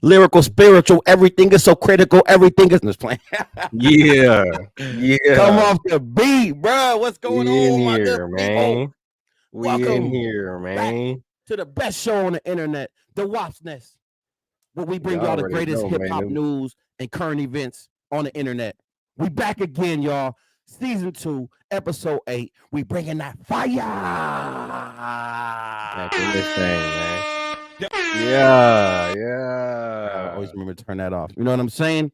Lyrical, spiritual, everything is so critical. Everything is just playing. Yeah. Come off the beat, bro. What's going on, my good man? people? Welcome here, man. To the best show on the internet, the Wasp Nest, where we bring y'all the greatest hip hop news and current events on the internet. We back again, y'all. Season 2, episode 8. We bringing that fire. Back in this thing, man. Yeah. I always remember to turn that off. You know what I'm saying?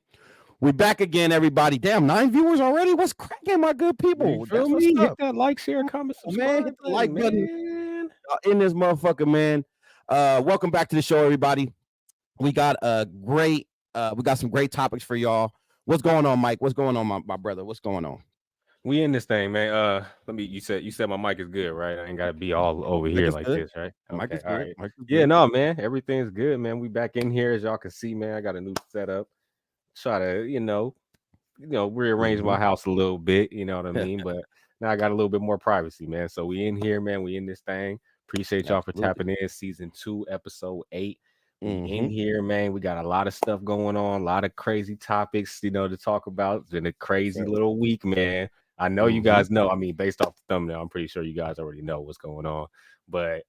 We back again, everybody. Damn, 9 viewers already. What's cracking, my good people? You feel me? Hit that like, share, comment, subscribe, man. Hit the like button in this motherfucker, man. Welcome back to the show, everybody. We got we got some great topics for y'all. What's going on, Mike? What's going on, my brother? What's going on? We in this thing, man. You said my mic is good, right? I ain't gotta be all over here like this, right? Mic is good. Right. Yeah, no, man. Everything's good, man. We back in here, as y'all can see, man. I got a new setup. Try to, rearrange my house a little bit, you know what I mean? But now I got a little bit more privacy, man. So we in here, man. We in this thing. Appreciate y'all for tapping in. Season 2, episode 8. In here, man. We got a lot of stuff going on, a lot of crazy topics, to talk about. It's been a crazy little week, man. I know you guys know. I mean, based off the thumbnail, I'm pretty sure you guys already know what's going on. But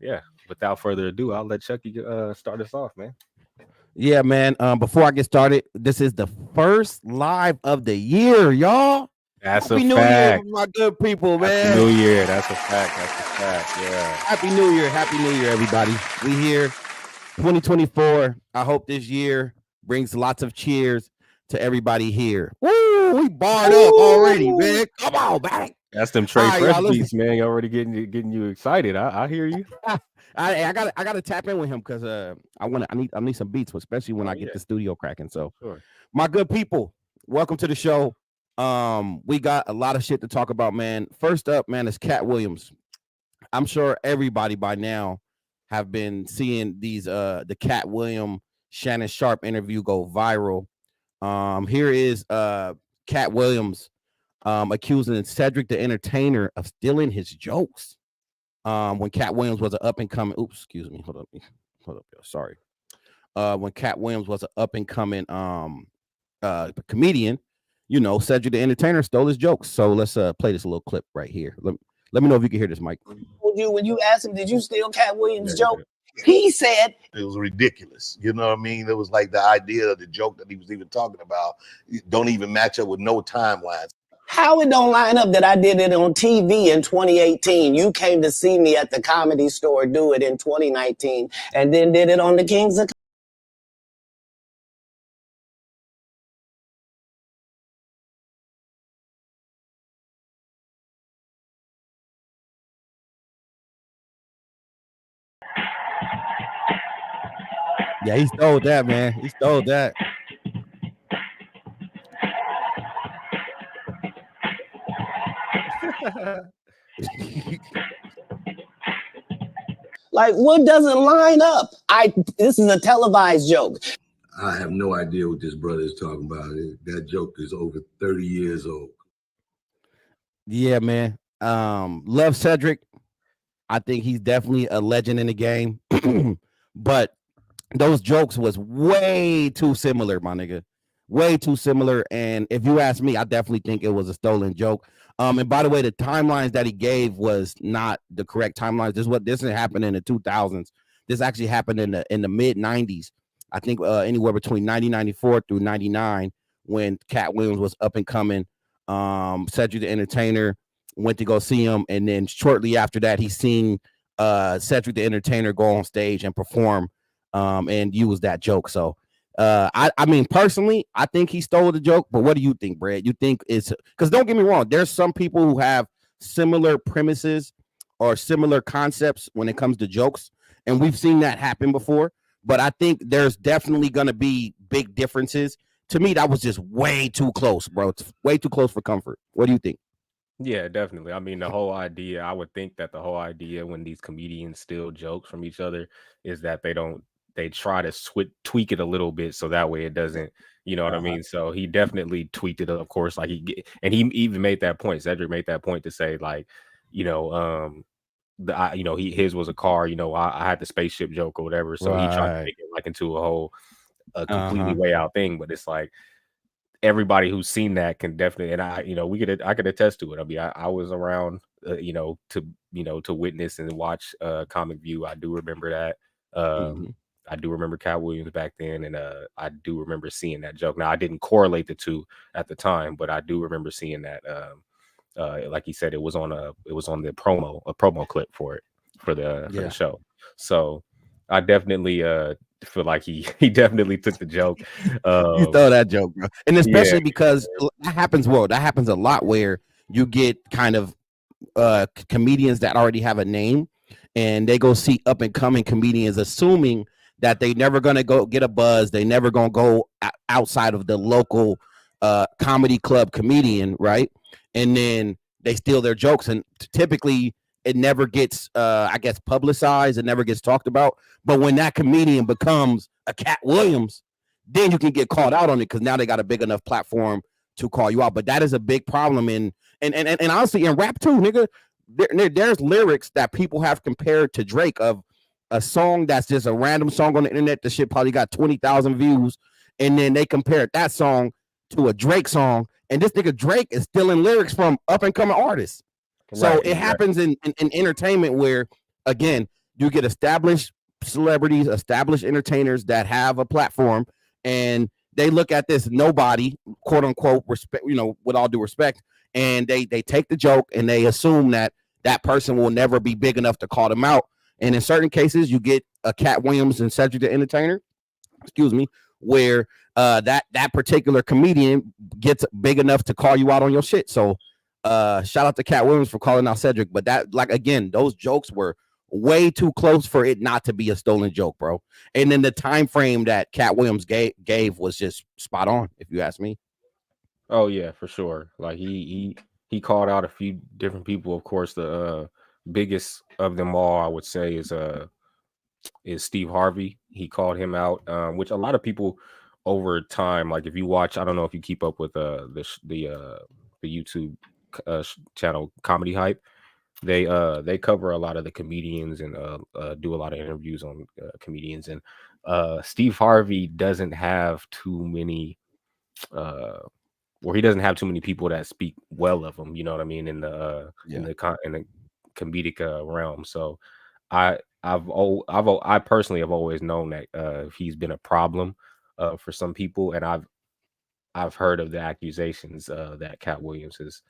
yeah, without further ado, I'll let Chucky start us off, man. Yeah, man. Before I get started, this is the first live of the year, y'all. That's Happy New fact. Year, my good people, man. Happy New Year. That's a fact. Yeah. Happy New Year. Happy New Year, everybody. We here, 2024. I hope this year brings lots of cheers to everybody here. Woo, we barred up already, man. Come on, back. That's them Trey Fresh beats, man. You already getting you excited. I hear you. I gotta tap in with him because I need some beats, especially when I get the studio cracking. So, my good people, welcome to the show. We got a lot of shit to talk about, man. First up, man, is Katt Williams. I'm sure everybody by now have been seeing these the Katt Williams Shannon Sharpe interview go viral. Here is Katt Williams accusing Cedric the Entertainer of stealing his jokes. When Katt Williams was an up and coming, hold up, sorry. When Katt Williams was an up and coming comedian, Cedric the Entertainer stole his jokes. So let's play this little clip right here. Let me know if you can hear this, Mike. When you asked him, did you steal Katt Williams' joke? He said it was ridiculous. You know what I mean? It was like the idea of the joke that he was even talking about don't even match up with no timelines. How it don't line up that I did it on TV in 2018. You came to see me at the Comedy Store do it in 2019 and then did it on the Kings of Yeah, he stole that, man. He stole that. Like, what doesn't line up? This is a televised joke. I have no idea what this brother is talking about. That joke is over 30 years old. Yeah, man. Love Cedric. I think he's definitely a legend in the game. But those jokes was way too similar, my nigga. Way too similar. And if you ask me, I definitely think it was a stolen joke. And by the way, the timelines that he gave was not the correct timelines. This didn't happen in the 2000s. This actually happened in the mid 90s. I think anywhere between 1994 through 99 when Katt Williams was up and coming. Cedric the Entertainer went to go see him, and then shortly after that, he seen Cedric the Entertainer go on stage and perform and use that joke. So I mean, personally, I think he stole the joke, but what do you think, Brad? You think it's because don't get me wrong, there's some people who have similar premises or similar concepts when it comes to jokes, and we've seen that happen before. But I think there's definitely going to be big differences. To me, that was just way too close, bro. It's way too close for comfort. What do you think? Yeah, definitely. I mean, the whole idea, I would think that the whole idea when these comedians steal jokes from each other is that they try to tweak it a little bit so that way it doesn't, you know what I mean? So he definitely tweaked it, of course, like and he even made that point. Cedric made that point to say, like, you know, his was a car, I had the spaceship joke or whatever. So he tried to Right. make it like into a completely Uh-huh. way out thing, but it's like, everybody who's seen that can definitely, and I could attest to it. I mean, I was around, to witness and watch Comic View. I do remember that. Mhm. I do remember Katt Williams back then, and I do remember seeing that joke. Now I didn't correlate the two at the time, but I do remember seeing that. Like he said, it was on the promo clip for the Yeah. show. So I definitely feel like he definitely took the joke. You throw that joke, bro. And Yeah, especially because that happens a lot where you get kind of comedians that already have a name and they go see up and coming comedians assuming that they never gonna go get a buzz, they never gonna go outside of the local comedy club comedian, right? And then they steal their jokes, and typically it never gets I guess publicized, it never gets talked about. But when that comedian becomes a Katt Williams, then you can get called out on it because now they got a big enough platform to call you out. But that is a big problem in and honestly in rap too, nigga. There's lyrics that people have compared to Drake of a song that's just a random song on the internet. The shit probably got 20,000 views, and then they compared that song to a Drake song, and this nigga Drake is stealing lyrics from up and coming artists. So it happens in entertainment where, again, you get established celebrities, established entertainers that have a platform, and they look at this nobody, quote unquote, respect, with all due respect, and they take the joke and they assume that that person will never be big enough to call them out. And in certain cases, you get a Katt Williams and Cedric the Entertainer, excuse me, where that particular comedian gets big enough to call you out on your shit. So shout out to Katt Williams for calling out Cedric. But that, like, again, those jokes were way too close for it not to be a stolen joke, bro. And then the time frame that Katt Williams gave was just spot on, if you ask me. Oh yeah, for sure. Like he called out a few different people. Of course, the biggest of them all, I would say, is Steve Harvey. He called him out, which a lot of people over time, like if you watch, I don't know if you keep up with the YouTube channel Comedy Hype. They cover a lot of the comedians and do a lot of interviews on comedians, and Steve Harvey doesn't have too many or he doesn't have too many people that speak well of him, you know what I mean, in the comedic realm. So I personally have always known that he's been a problem for some people, and I've heard of the accusations that Katt Williams is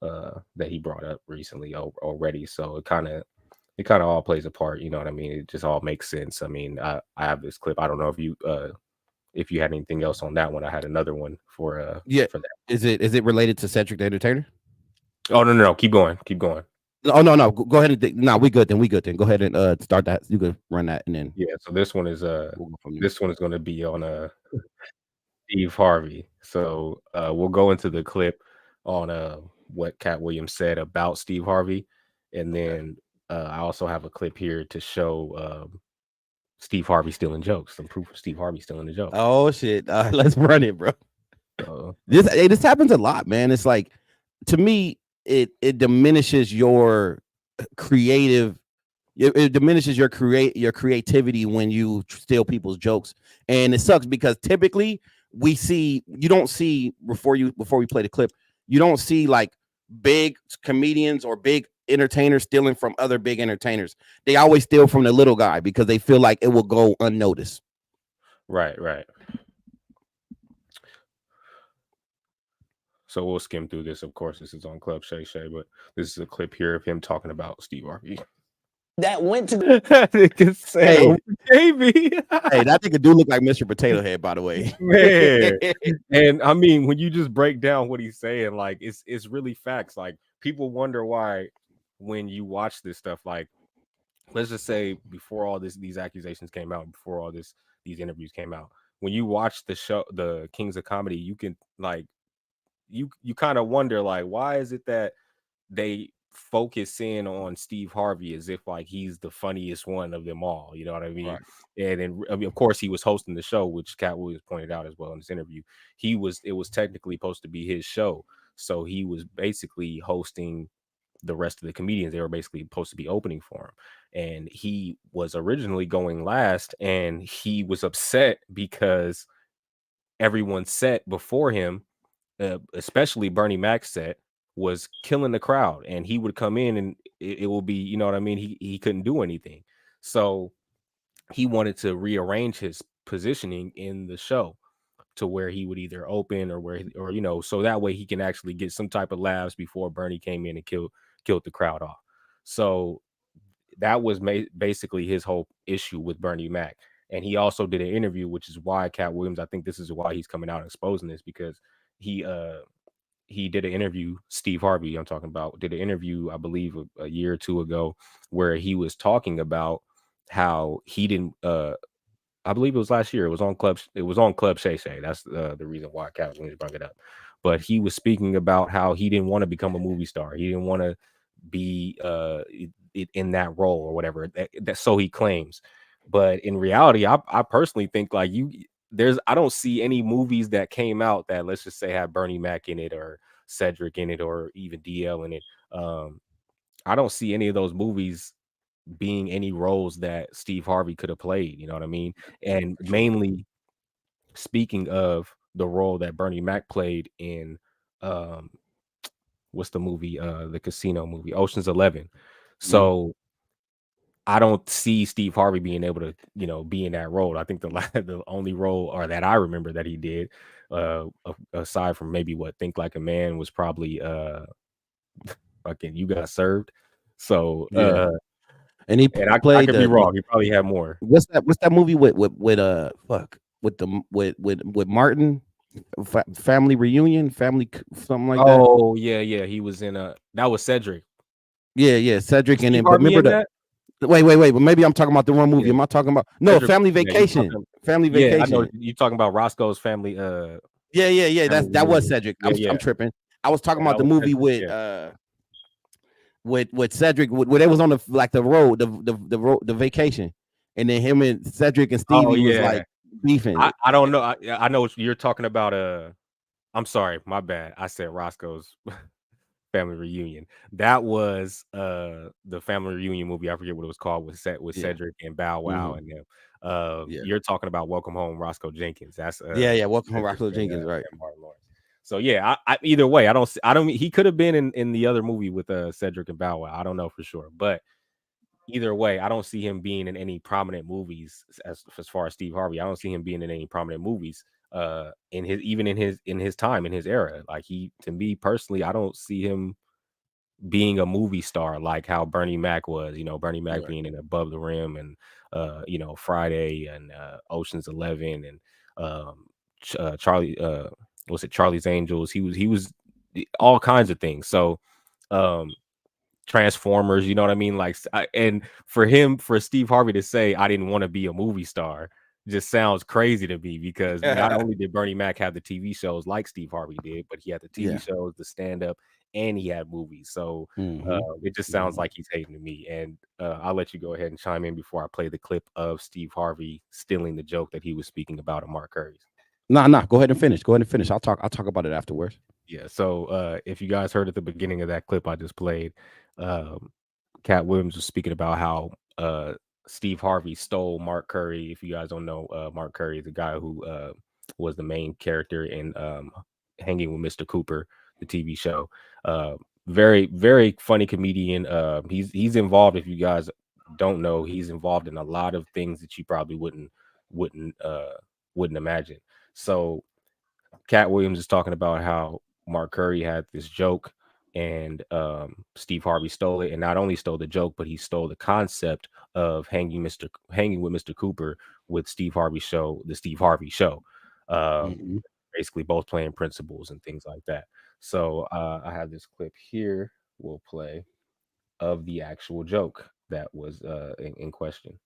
that he brought up recently already. So it kind of all plays a part, you know what I mean? It just all makes sense. I mean, I have this clip. I don't know if you had anything else on that one. I had another one for that. Is it related to Cedric the Entertainer? Oh no, keep going. Oh no, go ahead and no, we good then. Go ahead and start that. You could run that and then Yeah, so this one is we'll going to be on Steve Harvey. So we'll go into the clip on what Katt Williams said about Steve Harvey, and then I also have a clip here to show Steve Harvey stealing jokes, some proof of Steve Harvey stealing the joke. Oh shit, let's run it, bro. This happens a lot, man. It's like, to me, it diminishes your creative. It diminishes your creativity when you steal people's jokes, and it sucks because typically you don't see before we play the clip, you don't see like big comedians or big entertainers stealing from other big entertainers. They always steal from the little guy because they feel like it will go unnoticed. Right. So we'll skim through this. Of course, this is on Club Shay Shay, but this is a clip here of him talking about Steve Harvey. That went to Hey, baby. Hey, that nigga do look like Mr. Potato Head, by the way. Man. And I mean, when you just break down what he's saying, like it's really facts. Like people wonder why when you watch this stuff, like let's just say before all these accusations came out, before all these interviews came out, when you watch the show, the Kings of Comedy, you can like you kind of wonder like, why is it that they focus in on Steve Harvey as if like he's the funniest one of them all. You know what I mean? Right. And then I mean, of course, he was hosting the show, which Katt Williams pointed out as well in this interview. It was technically supposed to be his show, so he was basically hosting the rest of the comedians. They were basically supposed to be opening for him, and he was originally going last, and he was upset because everyone's set before him, especially Bernie Mac's set, was killing the crowd, and he would come in and it will be, you know what I mean, he couldn't do anything. So he wanted to rearrange his positioning in the show to where he would either open or you know, so that way he can actually get some type of laughs before Bernie came in and killed the crowd off. So that was basically his whole issue with Bernie Mac. And he also did an interview, which is why Katt Williams, I think this is why he's coming out and exposing this, because he did an interview, Steve Harvey, I'm talking about, did an interview, I believe a year or two ago, where he was talking about how he didn't I believe it was last year. It was on Club Shay Shay. That's the reason why Katt Williams brought it up. But he was speaking about how he didn't want to become a movie star. He didn't want to be in that role or whatever. That so he claims. But in reality, I personally think like I don't see any movies that came out that, let's just say, have Bernie Mac in it or Cedric in it or even DL in it. I don't see any of those movies being any roles that Steve Harvey could have played, you know what I mean? And mainly speaking of the role that Bernie Mac played in what's the movie, the casino movie, Ocean's 11. So I don't see Steve Harvey being able to, you know, be in that role. I think the only role or that I remember that he did, aside from maybe what Think Like a Man, was probably fucking You Got Served. So and he and I played could be wrong. He probably had more. What's that movie with Martin? Family Reunion, something like that. Oh yeah, he was in that was Cedric. Yeah, Cedric. Was and then Steve Harvey remember in that? wait, but maybe I'm talking about the wrong movie. Yeah. Am I talking about Cedric, Family yeah, Vacation? Family Vacation. Yeah, I know you're talking about Roscoe's Family. Yeah. That was Reunion. Cedric. Yeah, I'm tripping. I was talking that about the was movie Cedric, with Cedric, where they was on the road, the vacation, and then him and Cedric and Stevie was like beefing. I don't know. I know what you're talking about. I'm sorry, my bad. I said Roscoe's Family Reunion. That was the Family Reunion movie. I forget what it was called, with Cedric and Bow Wow and them. You're talking about Welcome Home, Roscoe Jenkins. That's Welcome Home, Roscoe Jenkins, right? Martin Lawrence. So yeah, I either way, I don't. He could have been in the other movie with Cedric and Bow Wow. I don't know for sure, but either way, I don't see him being in any prominent movies as far as Steve Harvey. I don't see him being in any prominent movies in his time, in his era. Like, to me personally, I don't see him being a movie star like how Bernie Mac was. You know, Bernie Mac being in Above the Rim and you know, Friday and Ocean's 11 and Charlie was it Charlie's Angels? He was all kinds of things. So Transformers, you know what I mean? Like, and for Steve Harvey to say I didn't want to be a movie star just sounds crazy to me, because not only did Bernie Mac have the TV shows like Steve Harvey did, but he had the TV shows, the stand-up, and he had movies. So it just sounds like he's hating to me. And I'll let you go ahead and chime in before I play the clip of Steve Harvey stealing the joke that he was speaking about of Mark Curry's. Nah. Go ahead and finish. I'll talk about it afterwards. Yeah. So if you guys heard at the beginning of that clip I just played, Katt Williams was speaking about how Steve Harvey stole Mark Curry. If you guys don't know, Mark Curry is the guy who was the main character in Hanging with Mr. Cooper, the TV show. Very, very funny comedian. He's involved, if you guys don't know, he's involved in a lot of things that you probably wouldn't imagine. So Katt Williams is talking about how Mark Curry had this joke and Steve Harvey stole it, and not only stole the joke, but he stole the concept of hanging with Mr. Cooper with Steve Harvey's show, the Steve Harvey Show. Basically both playing principals and things like that. So I have this clip here we'll play of the actual joke that was in question.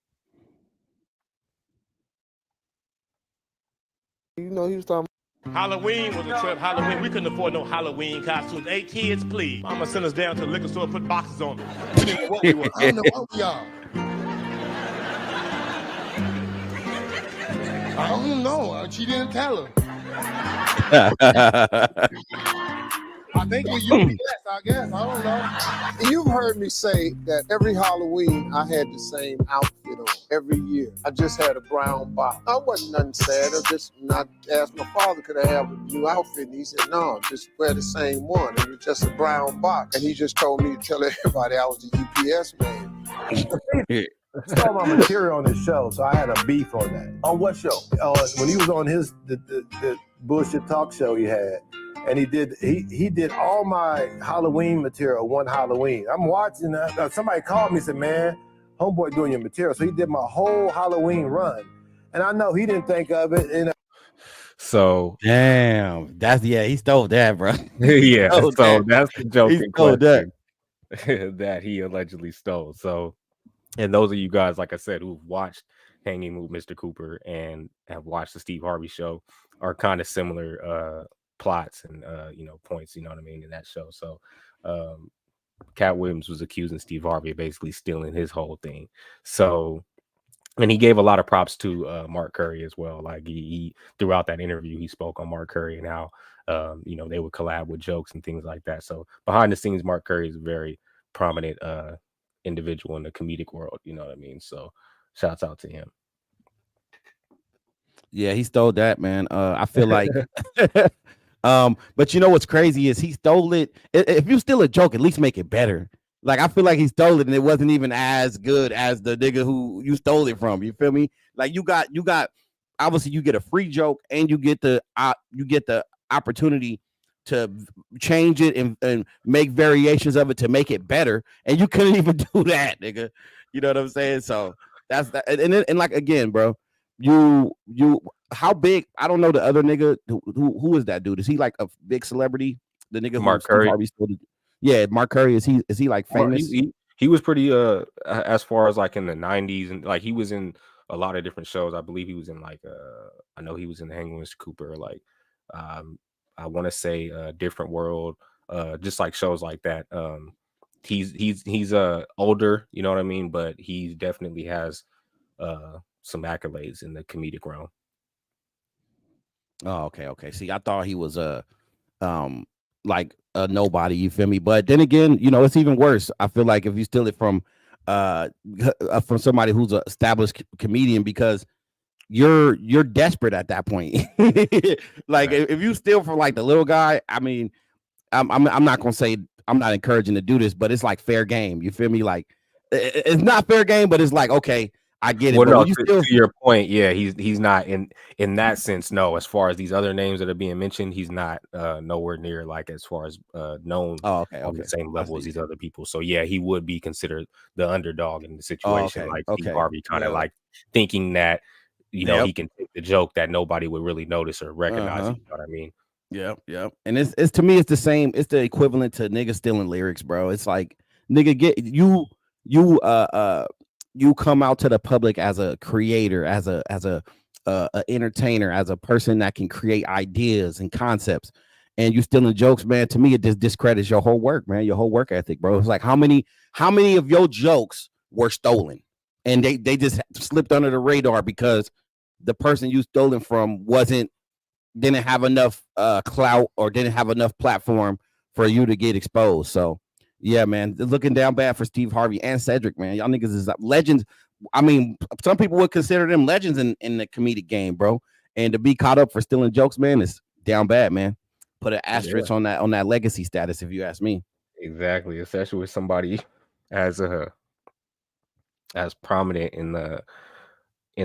You know, he was talking Halloween was a trip. Halloween, we couldn't afford no Halloween costumes. 8 kids, please. Mama sent us down to the liquor store, put boxes on them. We didn't know what we were. I don't know what we are. I don't know. She didn't tell her. I think we UPS, I guess. I don't know. You've heard me say that every Halloween I had the same outfit on every year. I just had a brown box. I wasn't nothing sad. I asked my father, could I have a new outfit? And he said, no, just wear the same one. It was just a brown box. And he just told me to tell everybody I was the UPS man. Stole my material on his show, so I had a beef on that. On what show? When he was on the bullshit talk show he had, and he did all my Halloween material one Halloween. I'm watching that. Somebody called me and said, man, homeboy doing your material. So he did my whole Halloween run. And I know he didn't think of it. And So damn, he stole that, bro. Yeah, so that's the joke He in stole that. question that he allegedly stole. So, and those of you guys, like I said, who've watched Hanging with Mr. Cooper and have watched the Steve Harvey show, are kind of similar plots and points, you know what I mean, in that show. So Katt Williams was accusing Steve Harvey of basically stealing his whole thing. So, and he gave a lot of props to Mark Curry as well. Like he throughout that interview, he spoke on Mark Curry and how they would collab with jokes and things like that. So behind the scenes, Mark Curry is a very prominent individual in the comedic world, you know what I mean? So shouts out to him. Yeah, he stole that, man. I feel like but you know what's crazy is he stole it. If you steal a joke, at least make it better. Like I feel like he stole it and it wasn't even as good as the nigga who you stole it from. You feel me? Like you got obviously you get a free joke and you get the opportunity to change it and make variations of it to make it better, and you couldn't even do that, nigga. You know what I'm saying? So that's that. And like again, bro, you how big? I don't know the other nigga. Who is that dude? Is he like a big celebrity? The nigga Mark Curry. Yeah, Mark Curry. Is he like famous? He was pretty as far as like in the 90s, and like he was in a lot of different shows. I believe he was in like I know he was in Hanging with Mr. Cooper, like I want to say Different World, just like shows like that. He's older, you know what I mean, but he definitely has some accolades in the comedic realm. Oh, okay. See, I thought he was like a nobody, you feel me? But then again, it's even worse. I feel like if you steal it from somebody who's an established comedian, because you're desperate at that point. Like right. If you steal from like the little guy, I mean, I'm not gonna say I'm not encouraging to do this, but it's like fair game. You feel me? Like it's not fair game, but it's like, okay, I get it. Well, but no, to your point, yeah, he's not in that sense. No, as far as these other names that are being mentioned, he's not nowhere near like as far as known on the same level as these other people. So yeah, he would be considered the underdog in the situation. Steve Harvey kind of like thinking that he can take the joke that nobody would really notice or recognize. You know what I mean? Yeah. And it's to me, it's the same. It's the equivalent to nigga stealing lyrics, bro. It's like nigga get you come out to the public as a creator, as a entertainer, as a person that can create ideas and concepts, and you stealing jokes, man. To me, it just discredits your whole work, man. Your whole work ethic, bro. It's like how many of your jokes were stolen, and they just slipped under the radar because the person you stole it from didn't have enough clout or didn't have enough platform for you to get exposed. So yeah, man, looking down bad for Steve Harvey and Cedric, man. Y'all niggas is legends. I mean, some people would consider them legends in the comedic game, bro. And to be caught up for stealing jokes, man, is down bad, man. Put an asterisk on that legacy status, if you ask me. Exactly, especially with somebody as prominent in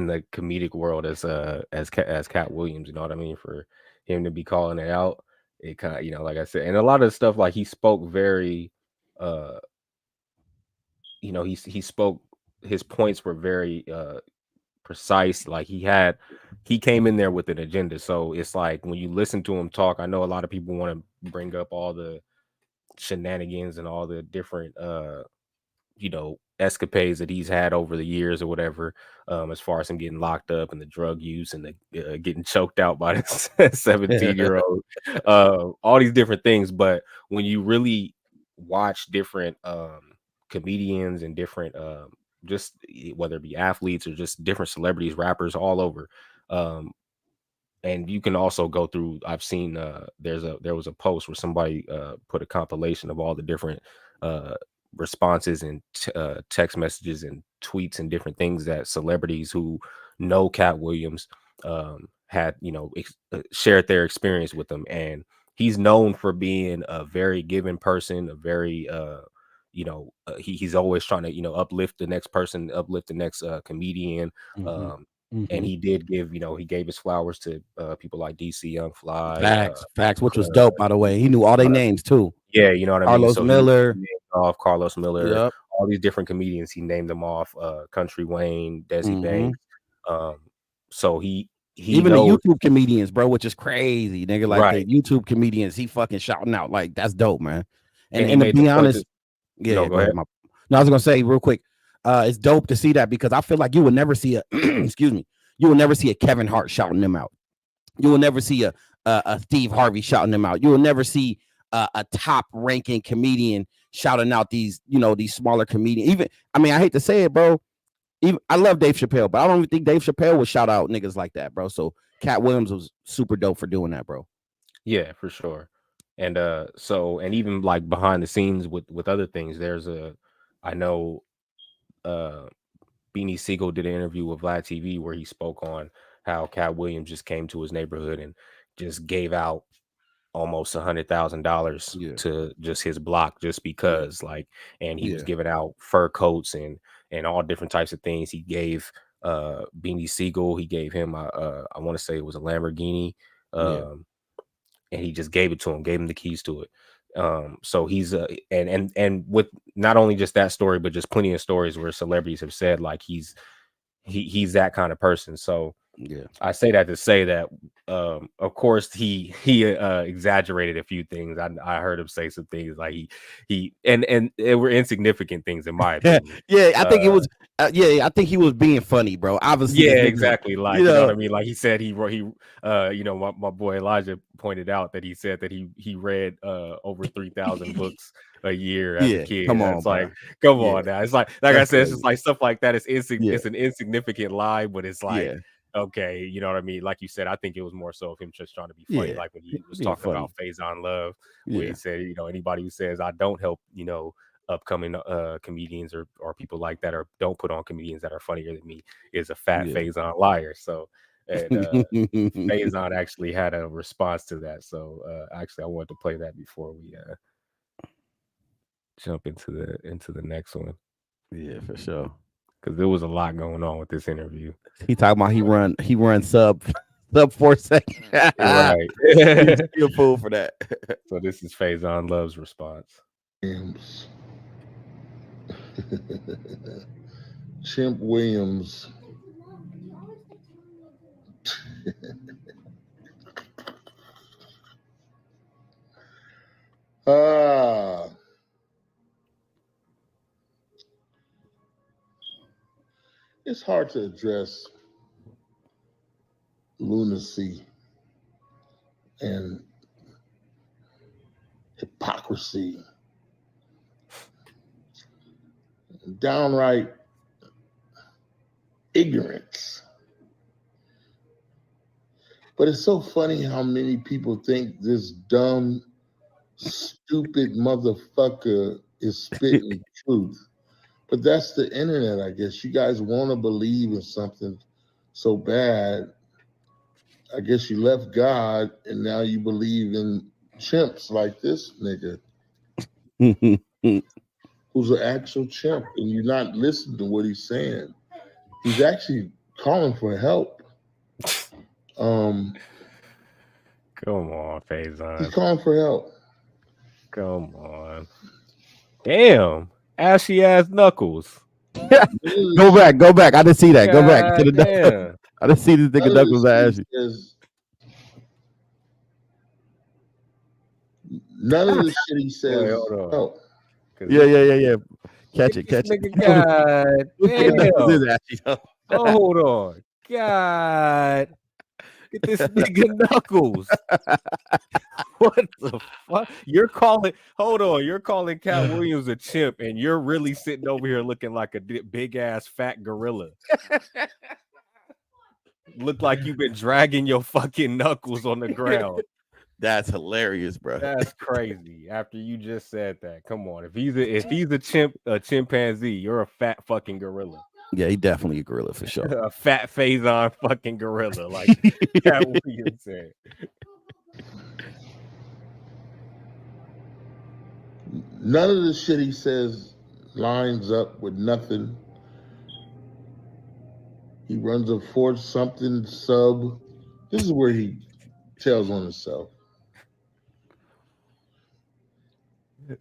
the comedic world as Katt Williams. You know what I mean? For him to be calling it out, it kind of, like I said, and a lot of stuff, like he spoke very. He spoke, his points were very precise. Like he came in there with an agenda. So it's like when you listen to him talk, I know a lot of people want to bring up all the shenanigans and all the different escapades that he's had over the years or whatever, as far as him getting locked up and the drug use and the getting choked out by this 17-year-old, all these different things. But when you really watch different comedians and different just whether it be athletes or just different celebrities, rappers all over, and you can also go through, I've seen there was a post where somebody put a compilation of all the different responses and text messages and tweets and different things that celebrities who know Katt Williams had, shared their experience with him. And he's known for being a very giving person, a very he's always trying to uplift the next person, uplift the next comedian. And he did give, he gave his flowers to people like DC Young Fly. Facts, which was dope, by the way. He knew all their names too. Yeah, you know what I mean? Carlos Miller. He named off Carlos Miller. Yep. All these different comedians, he named them off. Country Wayne, Desi Banks. So he even knows, the YouTube comedians, bro, which is crazy, nigga. Like right. the YouTube comedians, he fucking shouting out. Like, that's dope, man. And to be honest, go ahead. No, I was gonna say real quick, it's dope to see that, because I feel like you would never see a excuse me, you will never see a Kevin Hart shouting them out. You will never see a Steve Harvey shouting them out. You will never see a top ranking comedian shouting out these smaller comedians. Even, I mean, I hate to say it, bro. I love Dave Chappelle, but I don't even think Dave Chappelle would shout out niggas like that, bro. So Katt Williams was super dope for doing that, bro. Yeah, for sure. And and even like behind the scenes with other things, I know Beanie Siegel did an interview with Vlad TV where he spoke on how Katt Williams just came to his neighborhood and just gave out almost $100,000 to just his block, just because, and he was giving out fur coats and all different types of things. He gave Beanie Siegel, he gave him I want to say it was a Lamborghini, and he just gave it to him, gave him the keys to it. So he's and with not only just that story, but just plenty of stories where celebrities have said like he's that kind of person. So I say that to say that of course he exaggerated a few things. I heard him say some things like he it were insignificant things in my opinion. I think it was I think he was being funny, bro. Obviously, exactly. Like, you know what I mean? Like he said my boy Elijah pointed out that he said that he read over 3,000 books a year as a kid. Come on, it's like, come on now. It's like I said, it's just like stuff like that. It's an insignificant lie, but it's like, okay, you know what I mean? Like you said, I think it was more so of him just trying to be funny, like when he was talking about Faison Love, where he said, anybody who says I don't help, upcoming comedians or people like that, or don't put on comedians that are funnier than me, is a fat Faison liar. So and Faison actually had a response to that. So actually I wanted to play that before we jump into the next one. Yeah, for sure. Because there was a lot going on with this interview. He talking about he run sub 4 seconds. Right. You're a fool for that. So this is Faison Love's response. Chimp Williams. It's hard to address lunacy and hypocrisy, downright ignorance. But it's so funny how many people think this dumb, stupid motherfucker is spitting truth. But that's the internet, I guess. You guys want to believe in something so bad. I guess you left God and now you believe in chimps like this nigga who's an actual chimp, and you're not listening to what he's saying. He's actually calling for help. Come on, Faison. He's calling for help. Come on. Damn. Ashy ass knuckles. Go back. I didn't see that. Go back to the knuckles. I didn't see this nigga knuckles ashy. None of the shit he says. Yeah. Catch it. God damn. Hold on. God. Get this nigga Knuckles. What the fuck? You're calling Katt Williams a chimp, and you're really sitting over here looking like a big ass fat gorilla. Look like you've been dragging your fucking knuckles on the ground. That's hilarious, bro. That's crazy. After you just said that, come on. If he's a chimpanzee, you're a fat fucking gorilla. Yeah, he definitely a gorilla for sure. A fat Faison fucking gorilla, like Katt Williams said. None of the shit he says lines up with nothing. He runs a Fort something sub. This is where he tells on himself.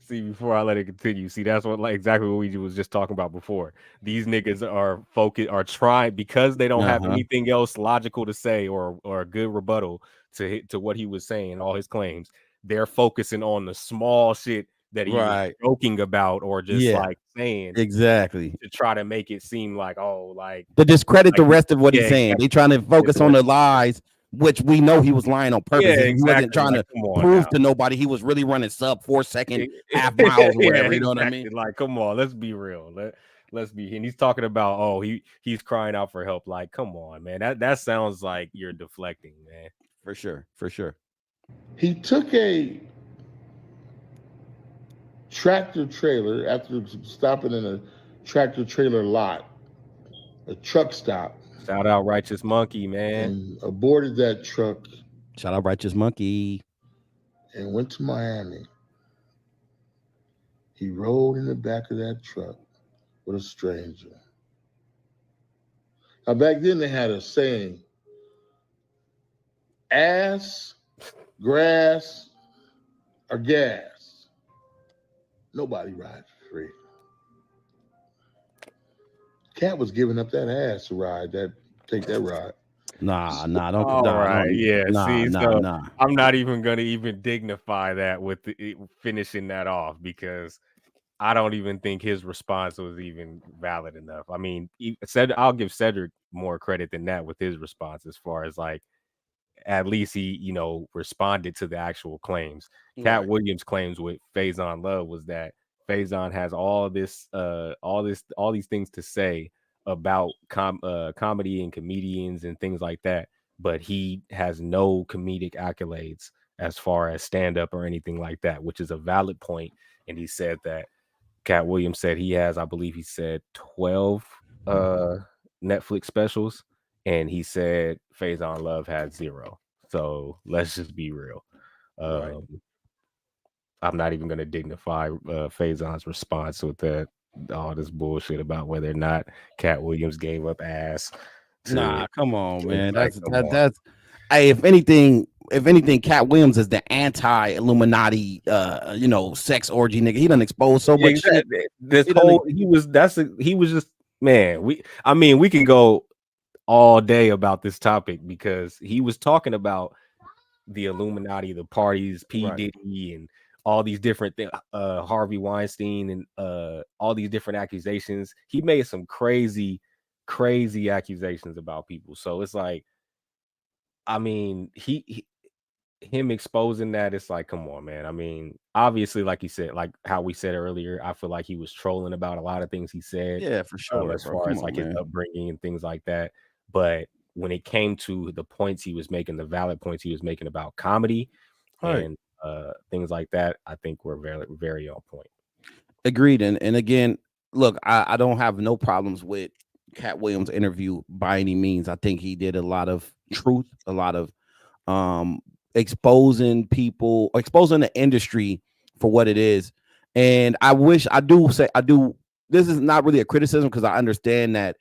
See, before I let it continue, that's what exactly what we was just talking about before. These niggas are trying, because they don't have anything else logical to say or a good rebuttal to what he was saying, all his claims. They're focusing on the small shit that he was joking about or just like saying exactly to try to make it seem like to discredit the rest of what he's saying. They trying to focus on the lies, which we know he was lying on purpose. He wasn't trying to prove to nobody he was really running sub 4 second half miles or whatever. You know what I mean? Like, come on, let's be real. Let's be. And he's talking about he's crying out for help. Like, come on, man. That sounds like you're deflecting, man. For sure. He took a tractor trailer after stopping in a tractor trailer lot, a truck stop. Shout out Righteous Monkey, man. And aborted that truck. Shout out Righteous Monkey. And went to Miami. He rode in the back of that truck with a stranger. Now, back then they had a saying, ass, grass, or gas. Nobody rides for free. Katt was giving up that ass to take that ride. Nah, don't. I'm not even gonna dignify that with finishing that off, because I don't even think his response was even valid enough. I mean, I'll give Cedric more credit than that with his response, as far as like, at least he, responded to the actual claims. Katt Williams' claims with Faison Love was that Faison has all these things to say about comedy and comedians and things like that, but he has no comedic accolades as far as stand-up or anything like that, which is a valid point. And he said that Katt Williams said he has, I believe he said 12 Netflix specials, and he said Faison Love had 0. So let's just be real. I'm not even going to dignify Faison's response with all this bullshit about whether or not Katt Williams gave up ass. Nah, come on, man. That's hey, if anything, Katt Williams is the anti-Illuminati sex orgy nigga. He done exposed so much shit. He was just, man, we can go all day about this topic, because he was talking about the Illuminati, the parties, P. Diddy, and all these different things, Harvey Weinstein, and all these different accusations. He made some crazy accusations about people. So it's like, I mean, him exposing that, it's like, come on, man. I mean, obviously, like you said, like how we said earlier, I feel like he was trolling about a lot of things he said. Yeah, for sure. As far as like his upbringing and things like that. But when it came to the points he was making, the valid points he was making about comedy and things like that, I think we're very, very on point. Agreed. And again, look, I don't have no problems with Katt Williams' interview by any means. I think he did a lot of truth, a lot of exposing the industry for what it is. And this is not really a criticism, because I understand that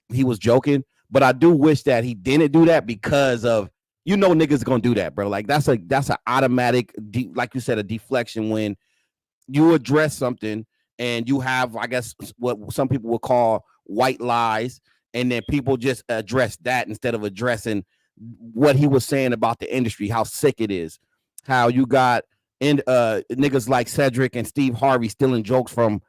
he was joking, but I do wish that he didn't do that, because of, niggas gonna do that, bro. Like that's an automatic, like you said, a deflection when you address something and you have, I guess, what some people would call white lies, and then people just address that instead of addressing what he was saying about the industry, how sick it is, how you got niggas like Cedric and Steve Harvey stealing jokes from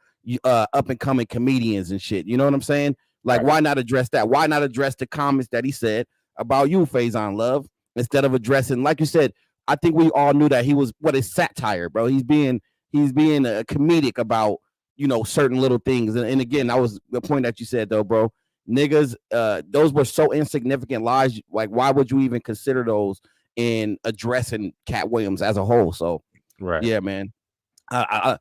up and coming comedians and shit. You know what I'm saying? Like, Right. why not address that? Why not address the comments that he said about you, Faison Love, instead of addressing, like you said, I think we all knew that he was what is satire, bro. He's being comedic about, you know, certain little things. And again, that was the point that you said though, bro. Niggas, those were so insignificant lies. Like, why would you even consider those in addressing Katt Williams as a whole? So, Right. yeah, man. I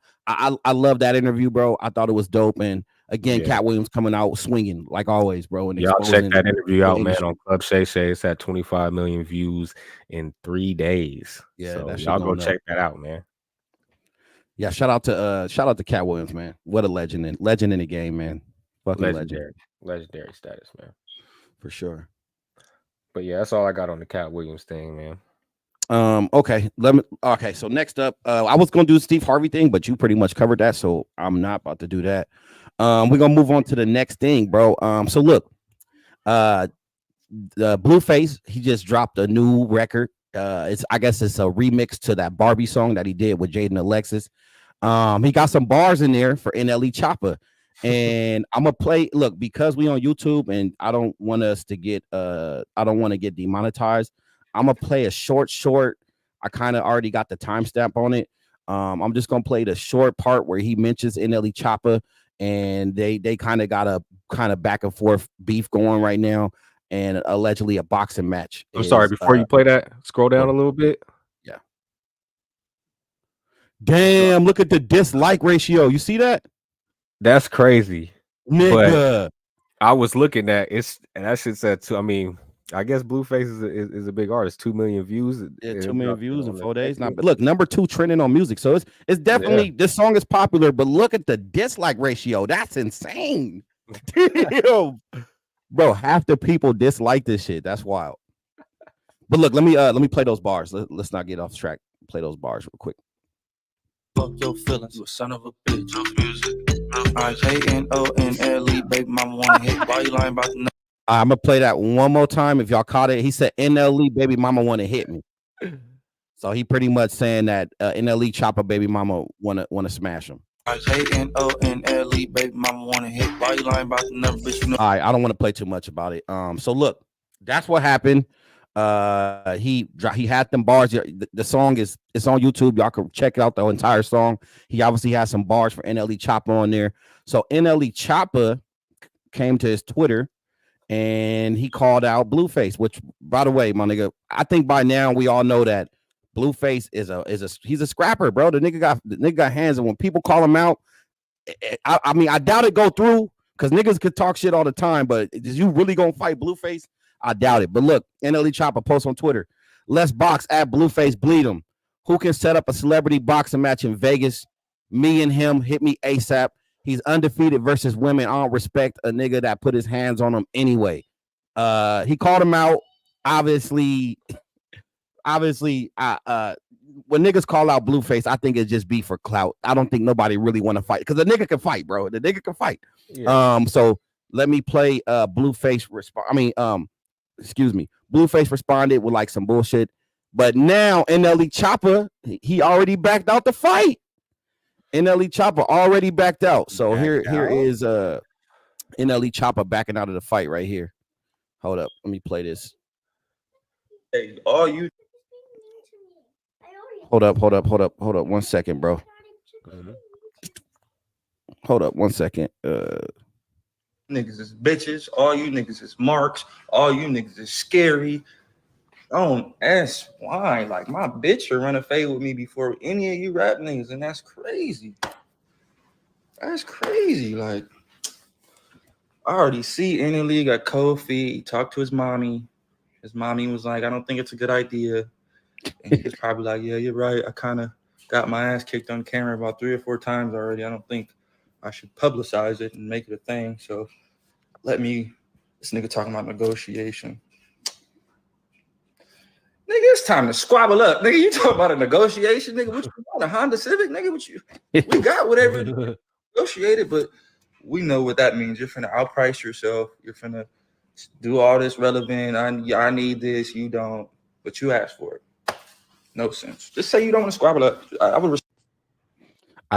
love that interview, bro. I thought it was dope. And again, Yeah. Katt Williams coming out swinging like always, bro. And Y'all check that interview the out, man, industry. on Club Shay Shay. It's at 25 million views in 3 days. Yeah, so that shit y'all go going up. check that out, man. Yeah, shout out to Katt Williams, man. What a legend in the game, man. Fucking Legendary status, man. for sure. But yeah, that's all I got on the Katt Williams thing, man. Okay, so next up, I was gonna do the Steve Harvey thing, but you pretty much covered that, so I'm not about to do that. We're gonna move on to the next thing, bro. So look, the Blueface, he just dropped a new record. I guess it's a remix to that Barbie song that he did with Jaden Alexis. He got some bars in there for NLE Choppa. And I'm gonna play, look, because we on YouTube and I don't want to get demonetized. I'm gonna play a short. I kind of already got the timestamp on it. I'm just gonna play the short part where he mentions NLE Choppa, and they kind of got a kind of back and forth beef going right now, and allegedly a boxing match. I'm sorry, before you play that, scroll down a little bit. Yeah. Damn, look at the dislike ratio. You see that? That's crazy, nigga. But I was looking at it's, and that shit said too. I mean, I guess Blueface is a big artist. 2 million views. Yeah, 2 million views in 4 days. Not, but look, number 2 trending on music. So it's definitely, Yeah. this song is popular. But look at the dislike ratio. That's insane. Damn. Bro, half the people dislike this shit. That's wild. But look, let me play those bars. Let's not get off track. Play those bars real quick. Fuck your feelings, you a son of a bitch. IKNONLE, baby mama wanna hit. Why you lying about the I'm gonna play that one more time. If y'all caught it, he said NLE baby mama want to hit me. So he pretty much saying that NLE Choppa baby mama wanna smash him. IKNONLE, baby mama wanna hit. Why you lying about the number, bitch? You know. All right, I don't want to play too much about it. So look, that's what happened. He had them bars. The song it's on YouTube. Y'all can check out the entire song. He obviously has some bars for NLE Choppa on there. So NLE Choppa came to his Twitter and he called out Blueface, which, by the way, my nigga, I think by now we all know that Blueface he's a scrapper, bro. The nigga got hands, and when people call him out, I mean, I doubt it go through because niggas could talk shit all the time, but is you really gonna fight Blueface? I doubt it. But look, NLE Choppa posts on Twitter, let's box at Blueface, bleed him. Who can set up a celebrity boxing match in Vegas? Me and him, hit me ASAP. He's undefeated versus women. I don't respect a nigga that put his hands on him anyway. He called him out. Obviously, when niggas call out Blueface, I think it just be for clout. I don't think nobody really want to fight because the nigga can fight, bro. The nigga can fight. Yeah. So let me play Blueface Blueface responded with like some bullshit, but now NLE Choppa, he already backed out the fight. NLE Choppa already backed out. So here is NLE Choppa backing out of the fight right here. Hold up, let me play this. Hey, all you. Hold up 1 second, bro. Hold up 1 second. Niggas is bitches. All you niggas is marks. All you niggas is scary. Don't ask why. Like, my bitch are running fade with me before any of you rap niggas, and that's crazy. That's crazy. Like, I already see NLE got cold feet. He talked to his mommy. His mommy was like, I don't think it's a good idea. And he was probably like, yeah, you're right. I kind of got my ass kicked on camera about 3 or 4 times already. I don't think I should publicize it and make it a thing. So this nigga talking about negotiation. Nigga, it's time to squabble up. Nigga, you talking about a negotiation? Nigga, what you want, a Honda Civic? Nigga, we got whatever negotiated, but we know what that means. You're finna outprice yourself. You're finna do all this relevant. I need this, you don't, but you asked for it. No sense. Just say you don't want to squabble up.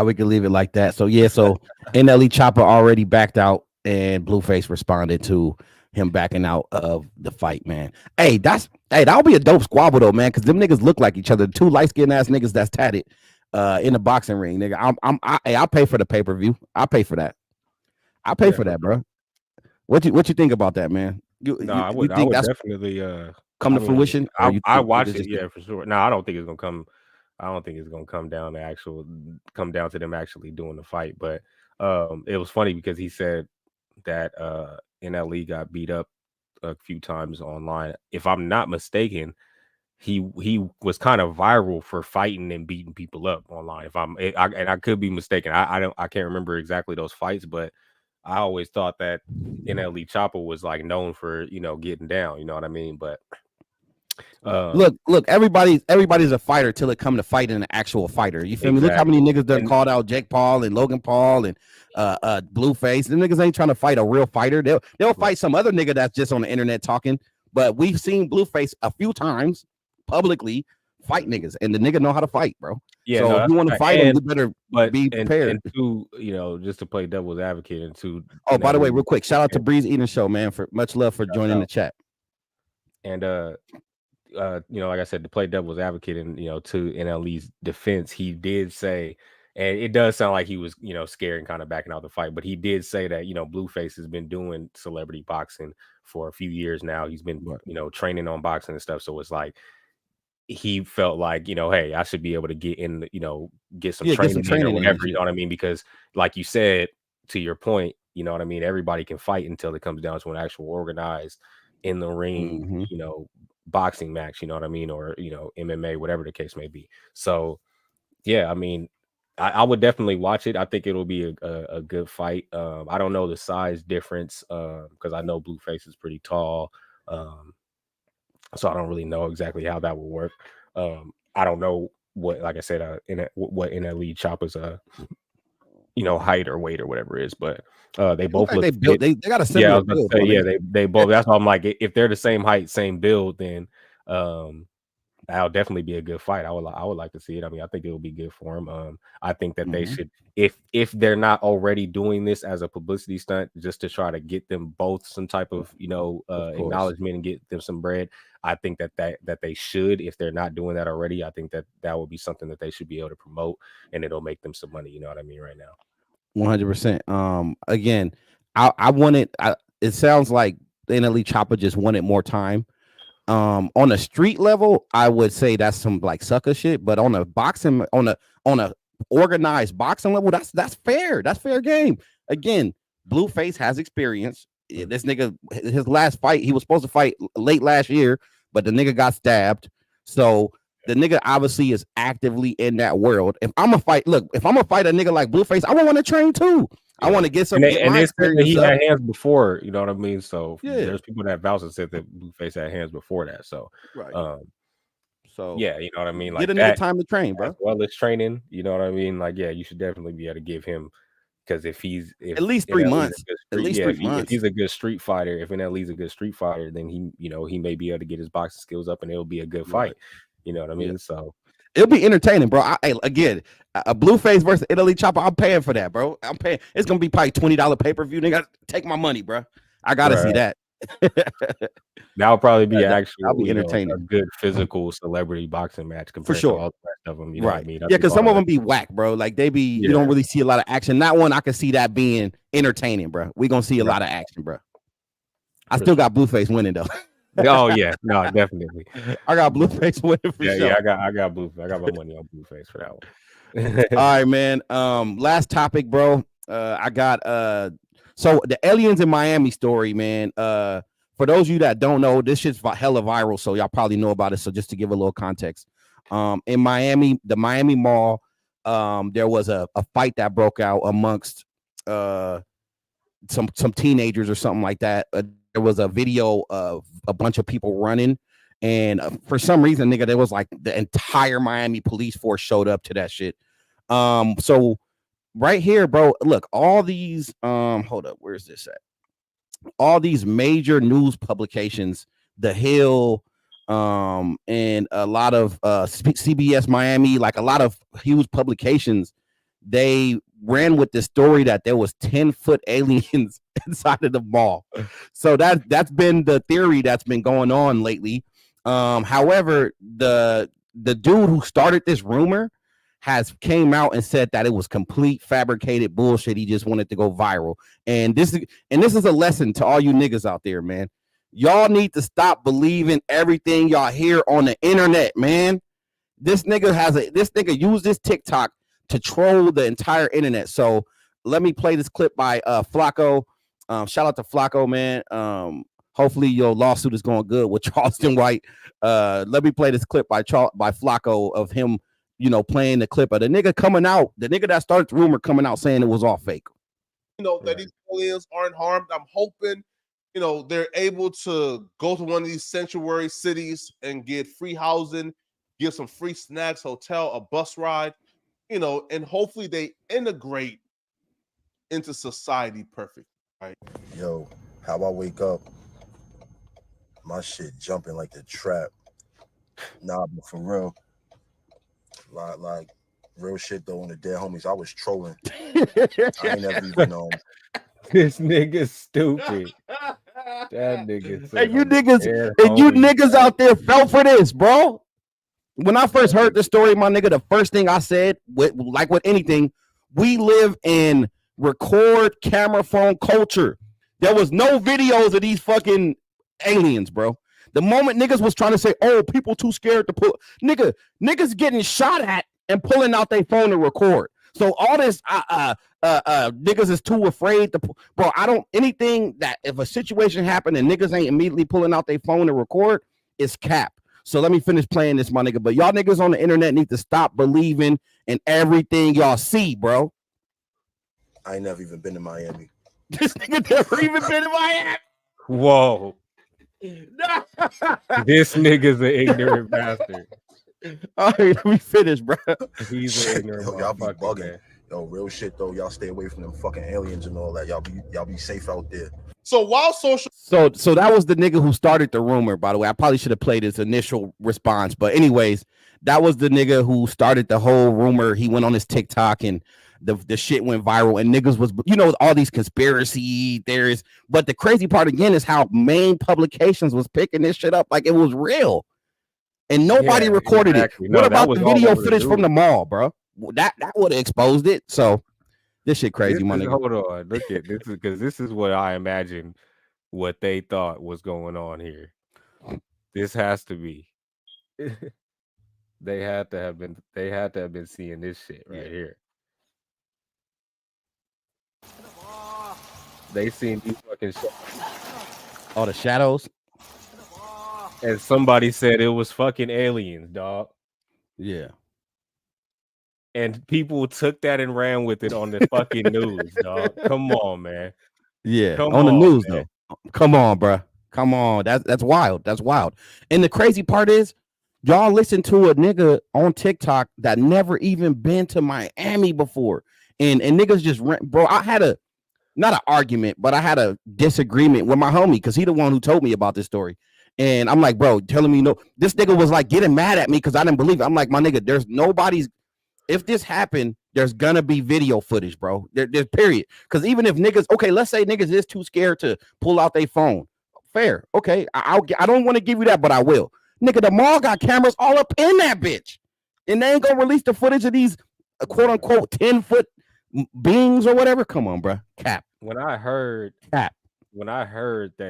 We could leave it like that. So yeah, so NLE Choppa already backed out, and Blueface responded to him backing out of the fight, man. Hey, that'll be a dope squabble though, man, because them niggas look like each other. Two light-skinned ass niggas that's tatted in the boxing ring, nigga. I'll pay for the pay-per-view. I'll pay for that. I'll pay for that, bro. What you think about that, man? I would definitely come to fruition. I watch it, yeah, for sure. No, I don't think it's gonna come. I don't think it's gonna come down to them actually doing the fight. But it was funny because he said that NLE got beat up a few times online. If I'm not mistaken, he was kind of viral for fighting and beating people up online. And I could be mistaken. I can't remember exactly those fights, but I always thought that NLE Choppa was like known for, getting down, you know what I mean? But look, everybody's a fighter till it come to fighting an actual fighter. You feel me? Look how many niggas done called out Jake Paul and Logan Paul and Blueface. The niggas ain't trying to fight a real fighter. They'll fight some other nigga that's just on the internet talking. But we've seen Blueface a few times publicly fight niggas, and the nigga know how to fight, bro. Yeah, so if you want to fight him, you better be prepared. And two, just to play devil's advocate, and two. Oh, by the way, real quick, shout out to Breeze Eating Show, man, for much love for joining the chat. And like I said, to play devil's advocate, and to NLE's defense, he did say, and it does sound like he was, scared and kind of backing out the fight, but he did say that, Blueface has been doing celebrity boxing for a few years now. He's been, training on boxing and stuff. So it's like, he felt like, hey, I should be able to get in, get some training or whatever, you know what I mean? Because like you said, to your point, you know what I mean? Everybody can fight until it comes down to an actual organized in the ring, boxing match, you know what I mean? Or, MMA, whatever the case may be. So, yeah, I mean, I would definitely watch it. I think it'll be a good fight. I don't know the size difference because I know Blueface is pretty tall. So I don't really know exactly how that will work. I don't know what, like I said, what NLE Choppa's height or weight or whatever it is, but they both look. They got a similar build. They both. That's why I'm like, if they're the same height, same build, then that'll definitely be a good fight. I would like to see it. I mean, I think it will be good for them. I think that they should, if they're not already doing this as a publicity stunt, just to try to get them both some type of acknowledgement and get them some bread. I think that they should, if they're not doing that already. I think that would be something that they should be able to promote, and it'll make them some money. You know what I mean? Right now, 100%. Again, I wanted. It sounds like NLE Choppa just wanted more time. On a street level, I would say that's some like sucker shit, but on a boxing, on a organized boxing level, that's fair. That's fair game. Again, Blueface has experience. This nigga, his last fight, he was supposed to fight late last year, but the nigga got stabbed. So the nigga obviously is actively in that world. If I'm a fight a nigga like Blueface, I want to train too. I want to get some. And he had hands before, you know what I mean? So there's people that vouch and said that Blueface had hands before that. So so yeah, you know what I mean? Like, get a nigga time to train, bro. As well as training, you know what I mean? Like, yeah, you should definitely be able to give him, because if at least 3 months, if he's a good street fighter, if NLE's a good street fighter, then he may be able to get his boxing skills up, and it'll be a good fight. You know what I mean? Yeah. So it'll be entertaining, bro. Again, a Blueface versus NLE Choppa, I'm paying for that, bro. I'm paying. It's gonna be probably $20 pay-per-view. They gotta take my money, bro. I gotta see that. That'll probably be I'll be entertaining. A good physical celebrity boxing match compared to all the rest of them. You know what I mean? Yeah, because some of them be whack, bro. Like they be, you don't really see a lot of action. That one, I can see that being entertaining, bro. We gonna see a lot of action, bro. I still got Blueface winning though. Oh yeah, no, definitely. I got Blueface winning for sure. Yeah, I got Blueface. I got my money on Blueface for that one. All right, man. Last topic, bro. I got so the aliens in Miami story, man. For those of you that don't know, this shit's hella viral, so y'all probably know about it. So just to give a little context, in Miami, the Miami Mall, there was a fight that broke out amongst some teenagers or something like that. There was a video of a bunch of people running, and for some reason, nigga, there was like the entire Miami police force showed up to that shit. So right here, bro, look, all these hold up, where's this at? All these major news publications, The Hill, and a lot of CBS Miami, like a lot of huge publications, they ran with the story that there was 10-foot aliens inside of the mall. So that's been the theory that's been going on lately. However, the dude who started this rumor has came out and said that it was complete fabricated bullshit. He just wanted to go viral. And this is a lesson to all you niggas out there, man. Y'all need to stop believing everything y'all hear on the internet, man. This nigga used this TikTok to troll the entire internet. So let me play this clip by Flacco. Shout out to Flacco, man. Hopefully your lawsuit is going good with Charleston White. Let me play this clip by Flacco of him, playing the clip of the nigga coming out, the nigga that started the rumor coming out saying it was all fake. That these aliens aren't harmed. I'm hoping, they're able to go to one of these sanctuary cities and get free housing, give some free snacks, hotel, a bus ride, and hopefully they integrate into society perfect, right? Yo, how I wake up, my shit jumping like the trap. Nah, but for real, like real shit though, on the dead homies, I was trolling. I ain't never even known. This nigga's stupid. That nigga. And you niggas out there fell for this, bro. When I first heard the story, my nigga, the first thing I said, with anything, we live in record camera phone culture. There was no videos of these fucking aliens, bro. The moment niggas was trying to say, oh, people too scared to pull, niggas getting shot at and pulling out their phone to record. So all this niggas is too afraid to bro. Anything that if a situation happened and niggas ain't immediately pulling out their phone to record, it's cap. So let me finish playing this, my nigga. But y'all niggas on the internet need to stop believing in everything y'all see, bro. I ain't never even been to Miami. This nigga never even been to Miami. Whoa. This nigga's an ignorant bastard. All right, let me finish, bro. He's an ignorant. Yo, y'all be bugging. Man. Yo, real shit though. Y'all stay away from them fucking aliens and all that. Y'all be safe out there. So while social, so that was the nigga who started the rumor. By the way, I probably should have played his initial response, but anyways, that was the nigga who started the whole rumor. He went on his TikTok and the shit went viral, and niggas was all these conspiracy theories. But the crazy part again is how main publications was picking this shit up like it was real, and nobody recorded it. No, what about the video footage from the mall, bro? That would have exposed it. So. This shit crazy, my nigga. Hold on, look at this because this is what I imagine what they thought was going on here. This has to be. They had to have been seeing this shit right here. They seen these fucking all the shadows. And somebody said it was fucking aliens, dog. Yeah. And people took that and ran with it on the fucking news, dog. Come on, man. Yeah, on the news, man. Though. Come on, bro. Come on. That's wild. That's wild. And the crazy part is, y'all listen to a nigga on TikTok that never even been to Miami before. And niggas just bro, I had not an argument, but I had a disagreement with my homie because he the one who told me about this story. And I'm like, bro, telling me no. This nigga was like getting mad at me because I didn't believe it. I'm like, my nigga, there's nobody's. If this happened, there's gonna be video footage, bro. There's period. Because even if niggas, okay, let's say niggas is too scared to pull out their phone. Fair, okay. I don't want to give you that, but I will. Nigga, the mall got cameras all up in that bitch, and they ain't gonna release the footage of these quote unquote 10-foot beings or whatever. Come on, bro. Cap. When I heard that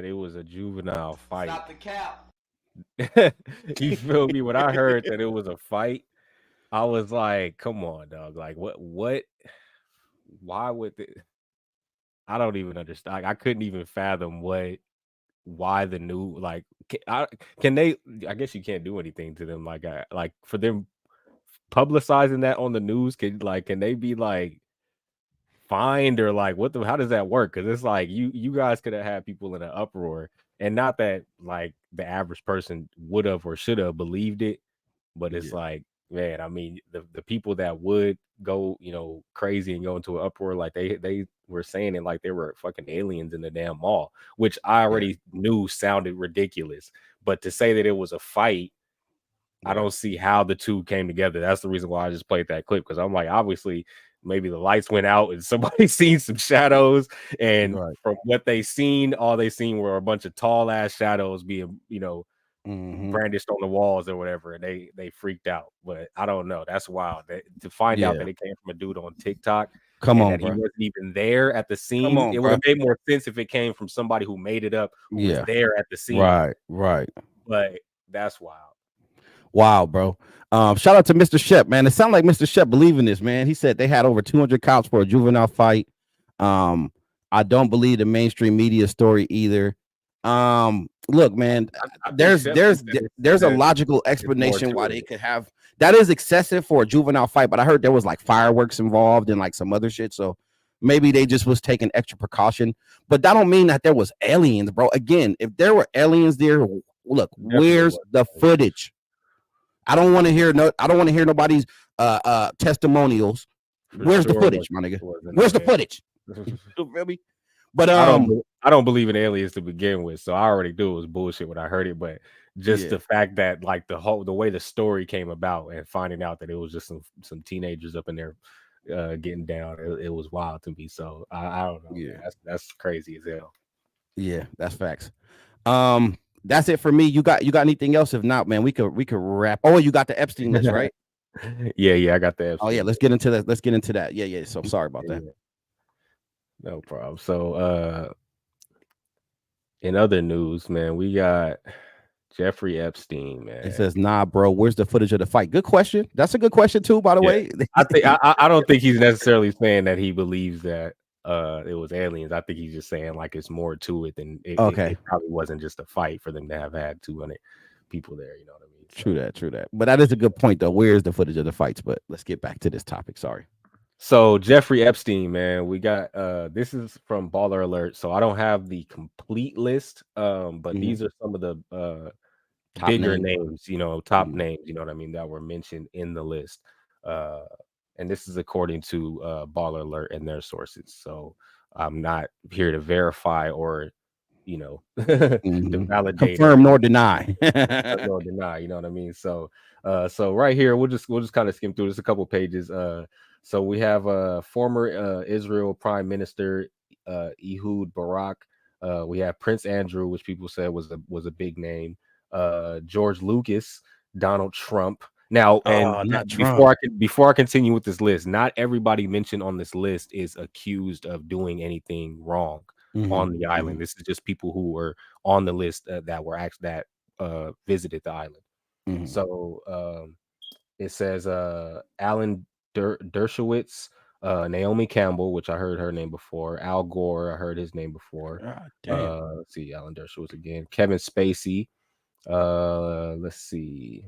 it was a juvenile fight, stop the cap. You feel me? When I heard that it was a fight, I was like, come on, dog. Like, what? Why would it? I don't even understand. Like, I couldn't even fathom why the new, like, can they, I guess you can't do anything to them. Like for them publicizing that on the news, can they be like fined or like, how does that work? Cause it's like, you guys could have had people in an uproar, and not that like the average person would have or should have believed it, but it's like, man, I mean, the people that would go, crazy and go into an uproar, like they were saying it like they were fucking aliens in the damn mall, which I already knew sounded ridiculous. But to say that it was a fight, I don't see how the two came together. That's the reason why I just played that clip, because I'm like, obviously maybe the lights went out and somebody seen some shadows, and Right. from what they seen, all they seen were a bunch of tall ass shadows being, brandished on the walls or whatever, and they freaked out. But I don't know. That's wild. To find out that it came from a dude on TikTok. Come and on, that he bro. wasn't even there at the scene. on, It would bro. have made more sense if it came from somebody who made it up, who was there at the scene. Right. But that's wild. Wow, bro. Shout out to Mr. Shep, man. It sounded like Mr. Shep believe in this, man. He said they had over 200 counts for a juvenile fight. I don't believe the mainstream media story either. Look, man, there's a logical explanation why they could have that is excessive for a juvenile fight, but I heard there was like fireworks involved and like some other shit. So maybe they just was taking extra precaution, but that don't mean that there was aliens, bro. Again, if there were aliens there, look, where's the footage? I don't want to hear nobody's testimonials. Where's the footage, my nigga? Where's the footage? You feel me? But I don't believe in aliens to begin with, so I already knew it was bullshit when I heard it. But just the fact that like the way the story came about and finding out that it was just some teenagers up in there getting down, it was wild to me. So I don't know. Yeah, that's crazy as hell. Yeah, that's facts. That's it for me. You got anything else? If not, man, we could wrap. Oh, you got the Epstein list, right? Yeah, I got the Epstein. Oh yeah, let's get into that. Yeah. So sorry about that. No problem. So in other news, man, we got Jeffrey Epstein, man. It says, nah, bro, where's the footage of the fight? Good question. That's a good question too, by the way. I don't think he's necessarily saying that he believes that it was aliens. I think he's just saying like it's more to it than it probably wasn't just a fight for them to have had 200 people there, you know what I mean? So. True that. But that is a good point though. Where's the footage of the fights? But let's get back to this topic. Sorry. So Jeffrey Epstein, man, we got this is from Baller Alert. So I don't have the complete list, but these are some of the top bigger names, top names, you know what I mean, that were mentioned in the list. And this is according to Baller Alert and their sources. So I'm not here to verify or to validate, confirm nor deny. Nor deny, you know what I mean? So right here, we'll just kind of skim through this a couple pages. So we have former Israel Prime Minister Ehud Barak. We have Prince Andrew, which people said was a big name. George Lucas, Donald Trump. Now, before I continue with this list, not everybody mentioned on this list is accused of doing anything wrong on the island. This is just people who were on the list that visited the island. So it says Alan Dershowitz, Naomi Campbell, which I heard her name before, Al Gore, I heard his name before. Let's see, Alan Dershowitz again, Kevin Spacey. Let's see,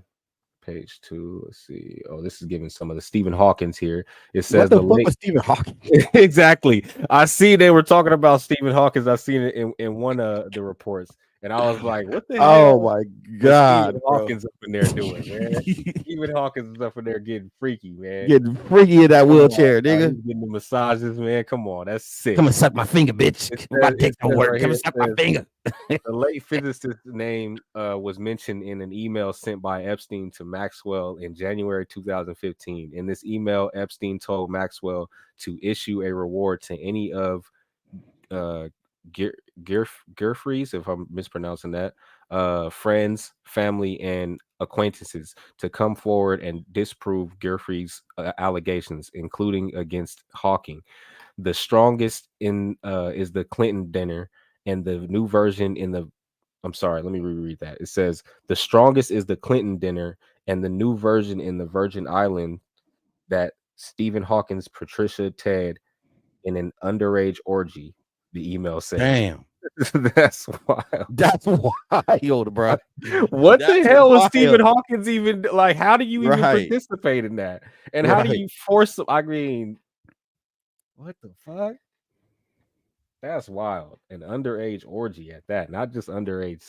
page 2. Let's see. Oh, this is giving some of the Stephen Hawkins here. It says what the fuck was Stephen Hawkins? Exactly. I see they were talking about Stephen Hawkins. I seen it in one of the reports. And I was like, what the hell? Oh my God. Stephen Hawkins up in there doing, man. Stephen Hawkins is up in there getting freaky, man. Getting freaky in that wheelchair, nigga. He's getting the massages, man. Come on, that's sick. Come and suck my finger, bitch. I'm about to take some work. Come and suck my finger. The late physicist's name was mentioned in an email sent by Epstein to Maxwell in January 2015. In this email, Epstein told Maxwell to issue a reward to any of Jeffrey's, if I'm mispronouncing that, friends, family, and acquaintances to come forward and disprove Jeffrey's allegations, including against Hawking. The strongest is the Clinton dinner, and the new version in the I'm sorry, let me reread that. It says the strongest is the Clinton dinner, and the new version in the Virgin Island that Stephen Hawking's Patricia Ted in an underage orgy. The email said, damn. That's wild. That's wild, bro. What the hell is Stephen Hawkins even like? How do you even participate in that? And how do you force? I mean, what the fuck? That's wild. An underage orgy at that, not just underage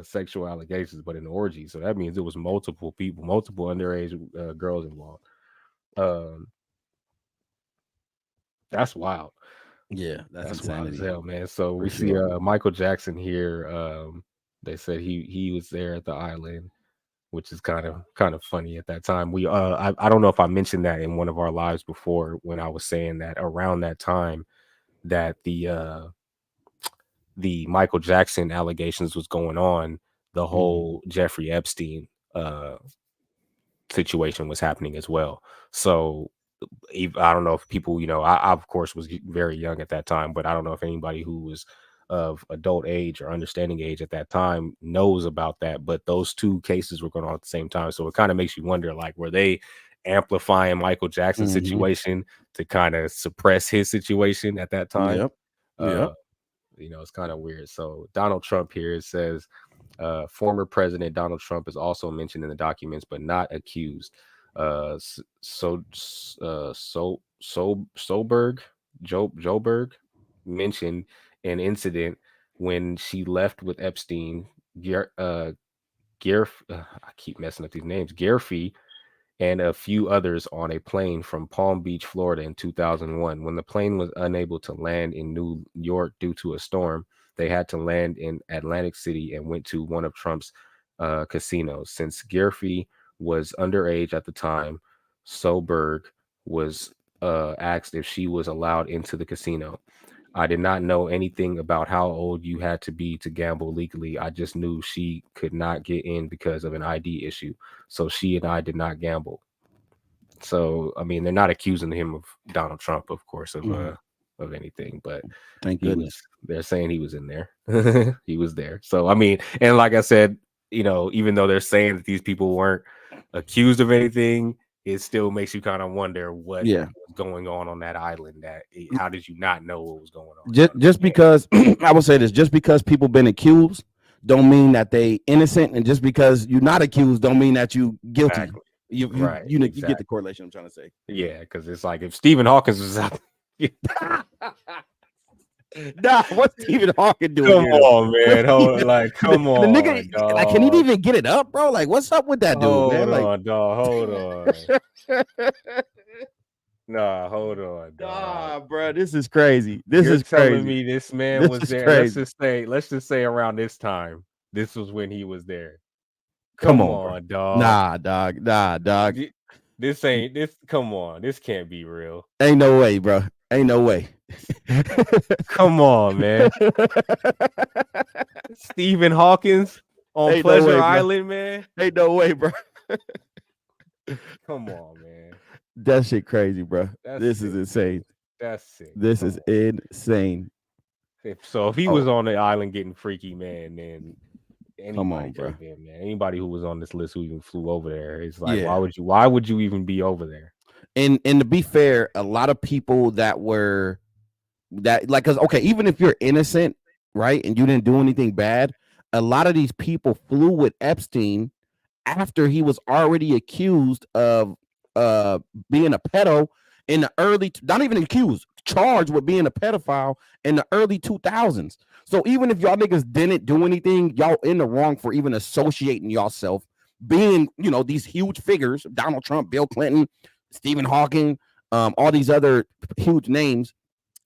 sexual allegations, but an orgy. So that means it was multiple people, multiple underage girls involved. That's wild. Yeah, that's wild as hell, man. So we see Michael Jackson here. They said he was there at the island. which is kind of funny at that time. We I don't know if I mentioned that in one of our lives before when I was saying that around that time that the Michael Jackson allegations was going on, the whole Jeffrey Epstein situation was happening as well. So I don't know if people, I of course was very young at that time, but I don't know if anybody who was of adult age or understanding age at that time knows about that. But those two cases were going on at the same time. So it kind of makes you wonder, like, were they amplifying Michael Jackson's situation to kind of suppress his situation at that time? Yep. It's kind of weird. So Donald Trump here, it says former President Donald Trump is also mentioned in the documents, but not accused. Joberg mentioned an incident when she left with Epstein, I keep messing up these names, Gerfy, and a few others on a plane from Palm Beach, Florida in 2001. When the plane was unable to land in New York due to a storm, they had to land in Atlantic City and went to one of Trump's casinos. Since Gerfy was underage at the time, Soberg was asked if she was allowed into the casino. I did not know anything about how old you had to be to gamble legally. I just knew she could not get in because of an ID issue. So she and I did not gamble. So, I mean, they're not accusing him of Donald Trump, of course, of anything, but thank goodness. They're saying he was in there. He was there. So, I mean, and like I said, even though they're saying that these people weren't accused of anything, it still makes you kind of wonder what was going on that island. How did you not know what was going on? Just because I would say this, just because people been accused don't mean that they innocent, and just because you're not accused don't mean that you guilty. Exactly. You get the correlation I'm trying to say. Yeah, because it's like if Stephen Hawkins was out. Nah, what's Stephen Hawking doing? Come on, man. Come on. The nigga, dog. like, can he even get it up, bro? Like, what's up with that dude, man? Hold on. Nah, hold on, dog. Nah, bro, this is crazy. You're telling crazy. Me this man was there. Crazy. Let's just say around this time, this was when he was there. Come on, dog. Nah, dog. This ain't this. Come on, this can't be real. Ain't no way, bro. Ain't no way. Come on, man. Stephen Hawkins on Pleasure Island, man. Ain't no way, bro. Come on, man. That shit crazy, bro. This is insane. That's sick. This is insane. If he was on the island getting freaky, man, then come on, bro. Been, man. Anybody who was on this list who even flew over there, it's like, why would you even be over there? And to be fair, a lot of people that cause okay, even if you're innocent, right, and you didn't do anything bad, a lot of these people flew with Epstein after he was already accused of being a pedo in the early, not even accused, charged with being a pedophile in the early 2000s. So even if y'all niggas didn't do anything, y'all in the wrong for even associating yourself being, these huge figures, Donald Trump, Bill Clinton, Stephen Hawking, all these other huge names.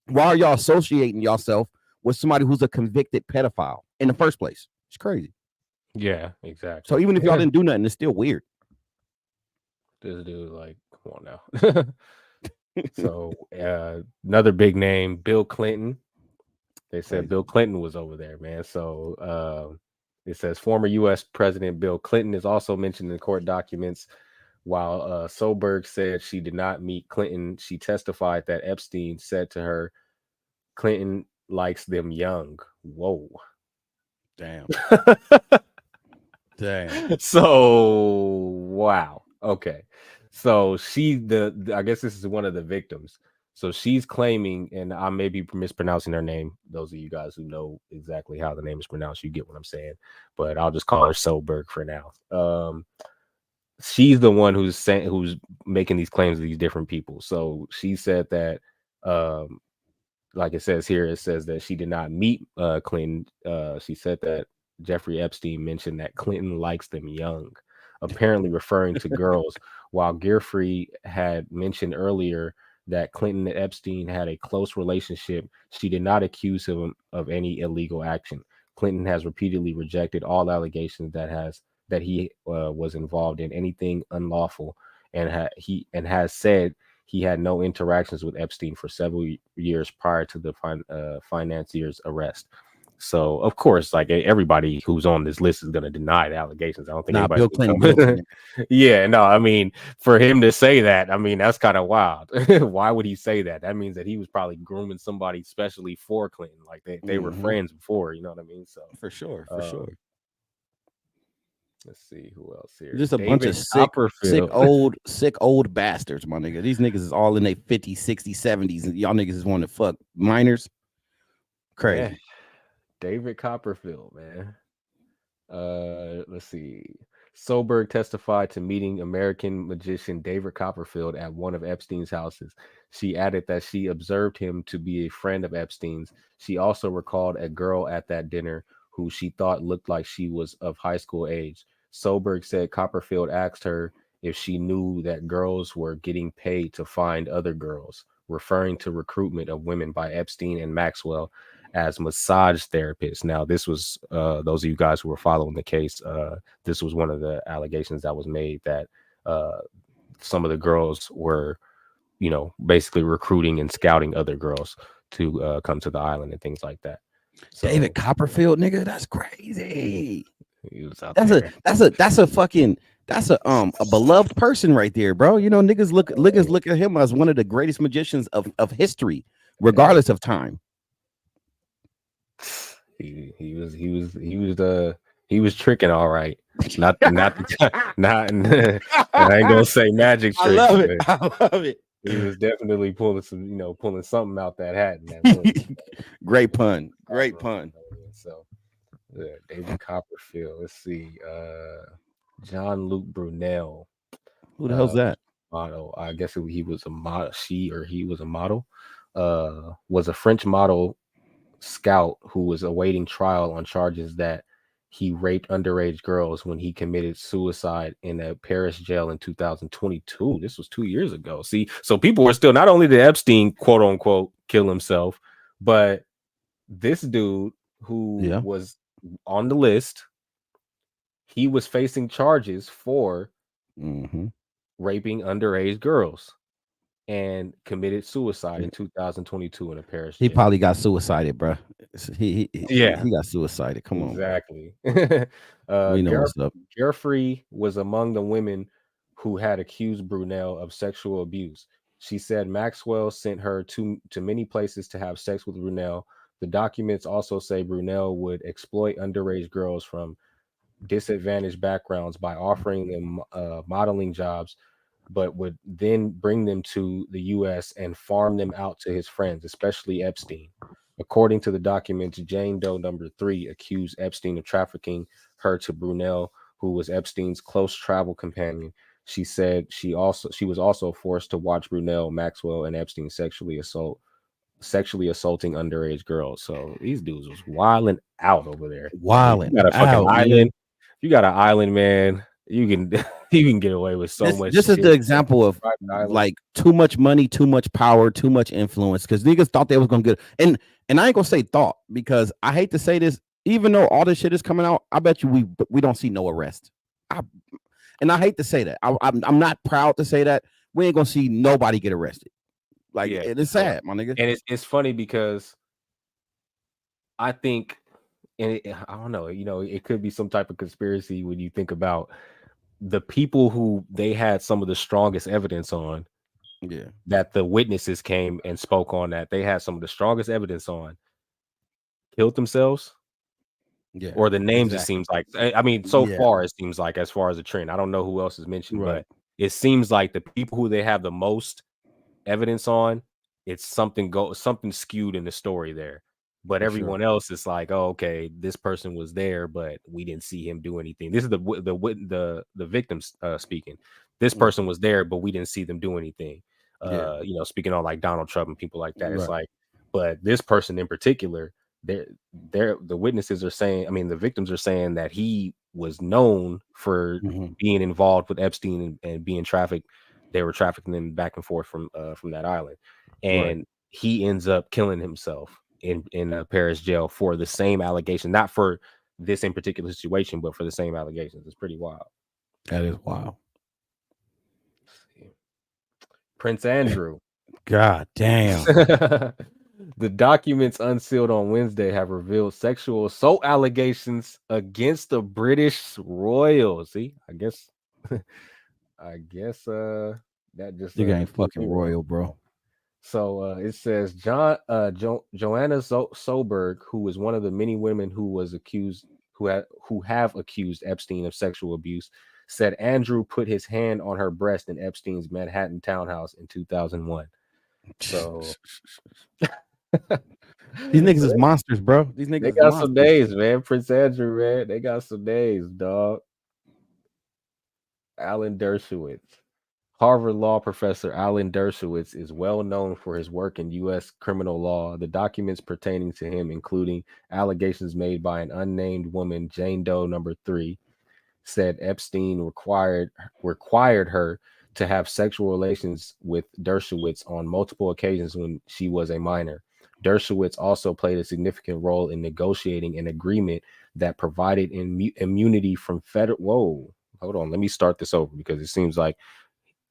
Why are y'all associating yourself with somebody who's a convicted pedophile in the first place? It's crazy. Yeah, exactly. So even if y'all didn't do nothing, it's still weird. This dude, like, come on now. So another big name, Bill Clinton. They said Bill Clinton was over there, man. So it says former U.S. President Bill Clinton is also mentioned in court documents. While Soberg said she did not meet Clinton, she testified that Epstein said to her, Clinton likes them young. Whoa. Damn. So, wow. Okay. So I guess this is one of the victims. So she's claiming, and I may be mispronouncing her name. Those of you guys who know exactly how the name is pronounced, you get what I'm saying. But I'll just call her Soberg for now. She's the one who's making these claims to these different people. So she said that, like it says here, it says that she did not meet Clinton. She said that Jeffrey Epstein mentioned that Clinton likes them young, apparently referring to girls, while Jeffery had mentioned earlier that Clinton and Epstein had a close relationship. She did not accuse him of any illegal action. Clinton has repeatedly rejected all allegations that that he was involved in anything unlawful, and has said he had no interactions with Epstein for several years prior to the financier's arrest. So of course, like everybody who's on this list is going to deny the allegations. I don't think anybody Bill Clinton guilty. Yeah, no, I mean, for him to say that, I mean, that's kind of wild. Why would he say that? That means that he was probably grooming somebody specially for Clinton. Like they were friends before, you know what I mean? So for sure. Let's see who else here. Just a bunch of sick old bastards, my nigga. These niggas is all in their 50s, 60s, 70s, and y'all niggas is want to fuck minors. Crazy. Yeah. David Copperfield, man. Let's see. Solberg testified to meeting American magician David Copperfield at one of Epstein's houses. She added that she observed him to be a friend of Epstein's. She also recalled a girl at that dinner who she thought looked like she was of high school age. Solberg said Copperfield asked her if she knew that girls were getting paid to find other girls, referring to recruitment of women by Epstein and Maxwell as massage therapists. Now, this was those of you guys who were following the case. This was one of the allegations that was made, that some of the girls were, you know, basically recruiting and scouting other girls to come to the island and things like that. So, David Copperfield, nigga, that's crazy. He was out That's there. That's a beloved person right there, bro. You know, niggas look at him as one of the greatest magicians of history, regardless of time. He was tricking all right. Not I ain't gonna say magic tricks. I love it. He was definitely pulling something out that hat. Man. Great pun. So yeah, David Copperfield. Let's see. Jean-Luc Brunel. Who the hell's that? Model. I guess he was a model. He was a model. Was a French model scout who was awaiting trial on charges that he raped underage girls when he committed suicide in a Paris jail in 2022. This was 2 years ago. See, so people were still, not only did Epstein quote unquote kill himself, but this dude who was on the list, he was facing charges for raping underage girls and committed suicide in 2022 in a Paris jail. He probably got suicided, bro. He got suicided. Come on, exactly. We know what's up. Jeffrey was among the women who had accused Brunel of sexual abuse. She said Maxwell sent her to many places to have sex with Brunel. The documents also say Brunel would exploit underage girls from disadvantaged backgrounds by offering them modeling jobs, but would then bring them to the U.S. and farm them out to his friends, especially Epstein. According to the documents, Jane Doe number 3 accused Epstein of trafficking her to Brunel, who was Epstein's close travel companion. She said she was also forced to watch Brunel, Maxwell, and Epstein sexually assaulting underage girls. So these dudes was wilding out over there. Wilding. You got a fucking island. You got an island, man. You can get away with so much. This is the example of like too much money, too much power, too much influence. Because niggas thought they was gonna get, and I ain't gonna say thought, because I hate to say this, even though all this shit is coming out, I bet you we don't see no arrest. And I hate to say that. I'm not proud to say that. We ain't gonna see nobody get arrested. Like, it's sad, my nigga. And it's funny because I think, and I don't know, you know, it could be some type of conspiracy when you think about the people who they had some of the strongest evidence on, that the witnesses came and spoke on, that they had some of the strongest evidence on, killed themselves. Or the names, it seems like, I mean, so far it seems like, as far as a trend, I don't know who else is mentioned, but it seems like the people who they have the most evidence on, it's something skewed in the story there. But everyone else is like, oh, okay, this person was there, but we didn't see him do anything. This is the victims speaking. This person was there, but we didn't see them do anything. You know, speaking on like Donald Trump and people like that. It's like, but this person in particular, the witnesses are saying, I mean, the victims are saying that he was known for being involved with Epstein and being trafficked. They were trafficking them back and forth from that island, and he ends up killing himself in a Paris jail for the same allegation, not for this in particular situation, but for the same allegations. It's pretty wild. That is wild. Prince Andrew. God damn. The documents unsealed on Wednesday have revealed sexual assault allegations against the British royal. See, I guess that just You ain't fucking royal, bro. So it says Joanna Soberg, who is one of the many women who have accused Epstein of sexual abuse, said Andrew put his hand on her breast in Epstein's Manhattan townhouse in 2001. So these niggas is monsters, bro. These niggas they got monsters. some days, man. Prince Andrew, man. They got some days, dog. Alan Dershowitz. Harvard law professor Alan Dershowitz is well known for his work in U.S. criminal law. The documents pertaining to him, including allegations made by an unnamed woman, Jane Doe number 3, said Epstein required her to have sexual relations with Dershowitz on multiple occasions when she was a minor. Dershowitz also played a significant role in negotiating an agreement that provided immunity from federal. Whoa, hold on. Let me start this over because it seems like,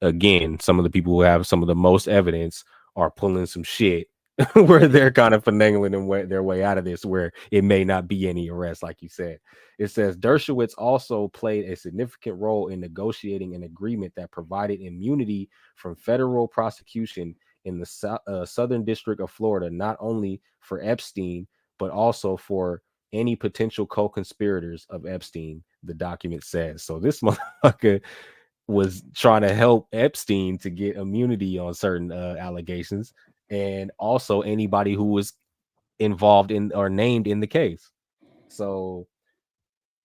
again, some of the people who have some of the most evidence are pulling some shit where they're kind of finagling their way out of this, where it may not be any arrest, like you said. It says Dershowitz also played a significant role in negotiating an agreement that provided immunity from federal prosecution in the Southern District of Florida, not only for Epstein, but also for any potential co-conspirators of Epstein, the document says. So this motherfucker was trying to help Epstein to get immunity on certain allegations, and also anybody who was involved in or named in the case. So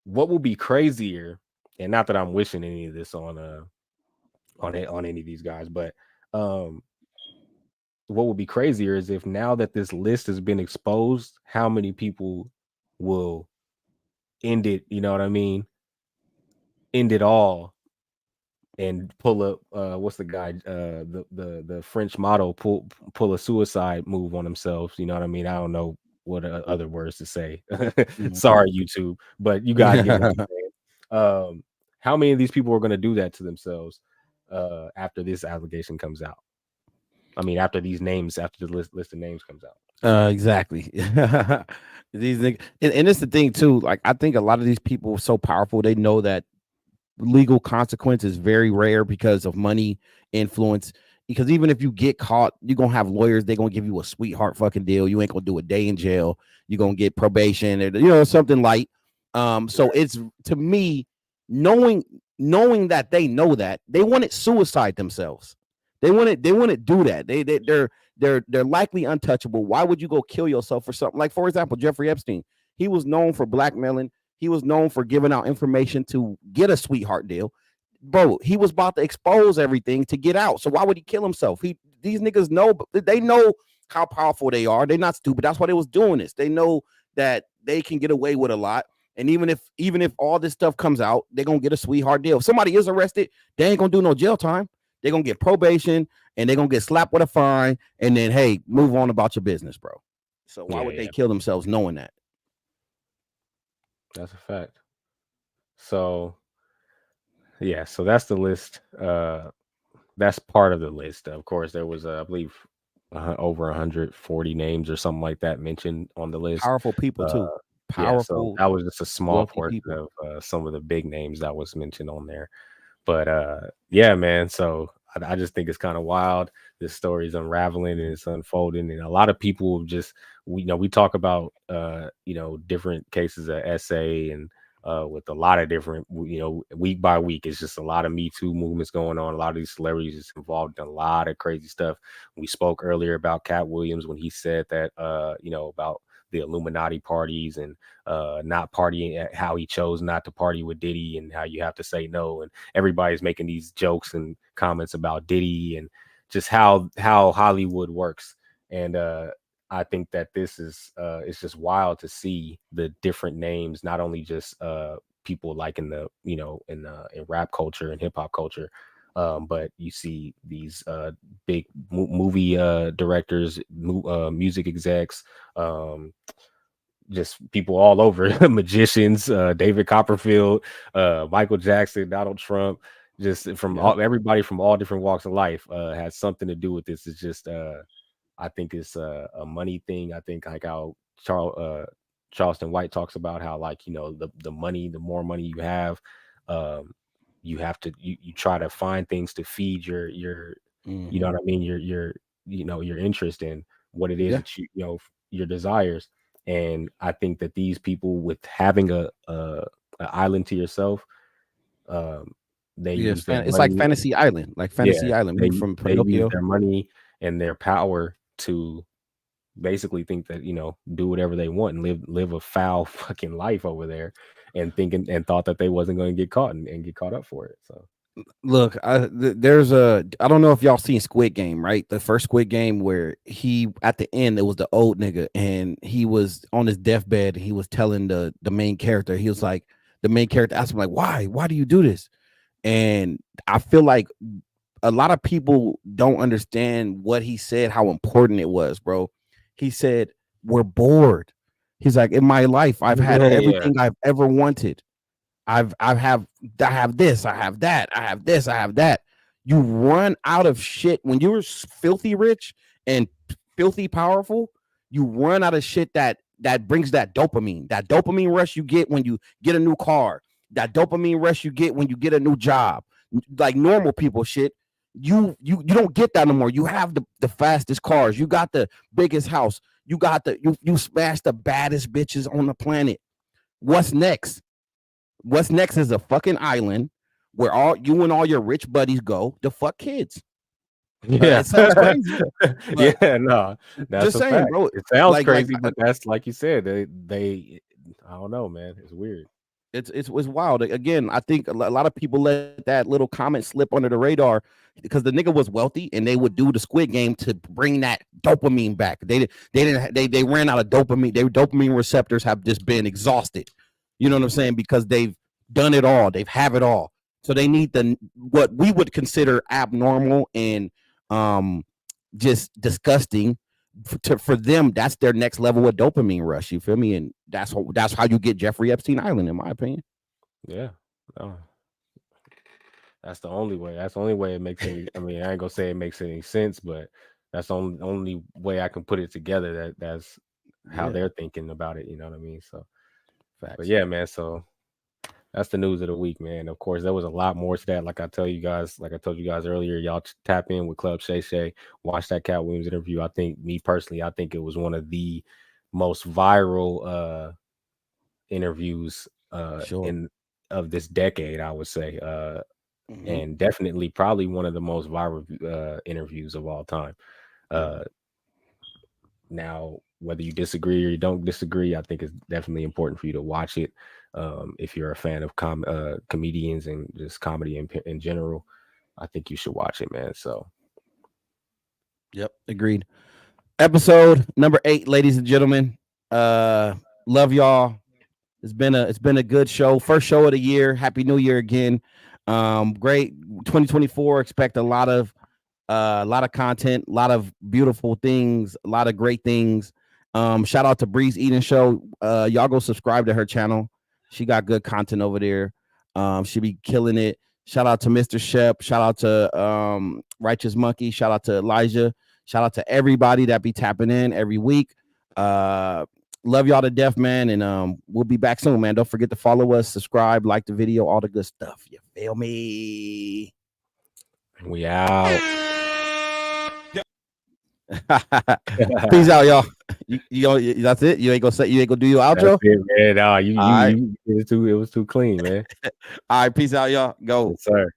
what will be crazier, and not that I'm wishing any of this on any of these guys, but what will be crazier is if now that this list has been exposed, how many people will end it, you know what I mean? End it all and pull up what's the guy, the French model, pull a suicide move on themselves, you know what I mean? I don't know what other words to say. Sorry, YouTube, but you guys get what I'm saying. How many of these people are going to do that to themselves after this allegation comes out? I mean, after the list of names comes out. Exactly. These niggas, and it's the thing too. Like, I think a lot of these people are so powerful, they know that legal consequence is very rare because of money, influence. Because even if you get caught, you're gonna have lawyers. They're gonna give you a sweetheart fucking deal. You ain't gonna do a day in jail. You're gonna get probation, or something light. So it's, to me, knowing that they know that they wouldn't suicide themselves. They wouldn't do that. They're likely untouchable. Why would you go kill yourself for something? Like, for example, Jeffrey Epstein. He was known for blackmailing. He was known for giving out information to get a sweetheart deal. Bro, he was about to expose everything to get out. So why would he kill himself? These niggas know, they know how powerful they are. They're not stupid. That's why they was doing this. They know that they can get away with a lot. And even if all this stuff comes out, they're gonna get a sweetheart deal. If somebody is arrested, they ain't gonna do no jail time. They're gonna get probation and they're gonna get slapped with a fine, and then, hey, move on about your business, bro. So why would they kill themselves knowing that? That's a fact. So yeah, so that's the list. That's part of the list. Of course, there was I believe over 140 names or something like that mentioned on the list. Powerful people too. So that was just a small portion of some of the big names that was mentioned on there. But yeah, man. So I just think it's kind of wild. This story is unraveling and it's unfolding, and a lot of people just, we talk about different cases of SA and with a lot of different, week by week, it's just a lot of Me Too movements going on. A lot of these celebrities is involved in a lot of crazy stuff. We spoke earlier about Katt Williams when he said that about the Illuminati parties and not partying, how he chose not to party with Diddy and how you have to say no, and everybody's making these jokes and comments about Diddy and just how Hollywood works. And I think that this is it's just wild to see the different names, not only just people like in the in rap culture and hip hop culture, but you see these big movie directors, music execs, just people all over, magicians, David Copperfield, Michael Jackson, Donald Trump, just from everybody from all different walks of life has something to do with this. It's just I think it's a money thing. I think like how Charleston White talks about how, like, you know, the money, the more money you have to you try to find things to feed your you know what I mean, your you know, your interest in what it is that you know, your desires. And I think that these people, with having a island to yourself, they use their it's like money, Fantasy Island, Island from they use Pinocchio. their money and their power to basically think that, you know, do whatever they want and live a foul fucking life over there, and thought that they wasn't going to get caught and get caught up for it. So Look, there's I don't know if y'all seen Squid Game, right? The first Squid Game, where he at the end, it was the old nigga and he was on his deathbed. He was telling the main character, he was like, the main character asked him like, why do you do this? And I feel like a lot of people don't understand what he said, how important it was, bro. He said, we're bored. He's like, in my life, I've had everything I've ever wanted. I have this, I have that, I have this, I have that. You run out of shit when you're filthy rich and filthy powerful. You run out of shit that brings that dopamine rush you get when you get a new car, that dopamine rush you get when you get a new job. Like normal people shit, you don't get that no more. You have the fastest cars, you got the biggest house, you got you smash the baddest bitches on the planet. What's next? What's next is a fucking island where all you and all your rich buddies go to fuck kids. Yeah, it sounds crazy. Yeah, no, that's just saying, fact. bro. It sounds like, crazy, but that's like you said. They I don't know, man. It's weird. It's wild. Again, I think a lot of people let that little comment slip under the radar because the nigga was wealthy and they would do the Squid Game to bring that dopamine back. They ran out of dopamine. Their dopamine receptors have just been exhausted. You know what I'm saying? Because they've done it all. They've have it all. So they need what we would consider abnormal and just disgusting. For them, that's their next level of dopamine rush. You feel me? And that's how you get Jeffrey Epstein Island, in my opinion. Yeah. No. That's the only way. That's the only way it makes any. I mean, I ain't gonna say it makes any sense, but that's the only way I can put it together. That's how they're thinking about it. You know what I mean? So. But yeah, man. So that's the news of the week, man. Of course, there was a lot more to that. Like I told you guys earlier, y'all tap in with Club Shay Shay. Watch that Katt Williams interview. I think, me personally, I think it was one of the most viral interviews of this decade, I would say. And definitely probably one of the most viral interviews of all time. Now, whether you disagree or you don't disagree, I think it's definitely important for you to watch it. If you're a fan of comedians and just comedy in general, I think you should watch it, man. So, yep, agreed. Episode number 8, ladies and gentlemen. Love y'all. It's been a good show. First show of the year. Happy New Year again. Great 2024. Expect a lot of content, a lot of beautiful things, a lot of great things. Shout out to Breeze Eating Show. Y'all go subscribe to her channel. She got good content over there. She be killing it. Shout out to Mr. Shep. Shout out to Righteous Monkey. Shout out to Elijah. Shout out to everybody that be tapping in every week. Love y'all to death, man. And we'll be back soon, man. Don't forget to follow us, subscribe, like the video, all the good stuff. You feel me? We out. Peace out, y'all. You that's it. You ain't gonna do your outro. That's it, man. No, it was too clean, man. All right, peace out, y'all. Go, yes, sir.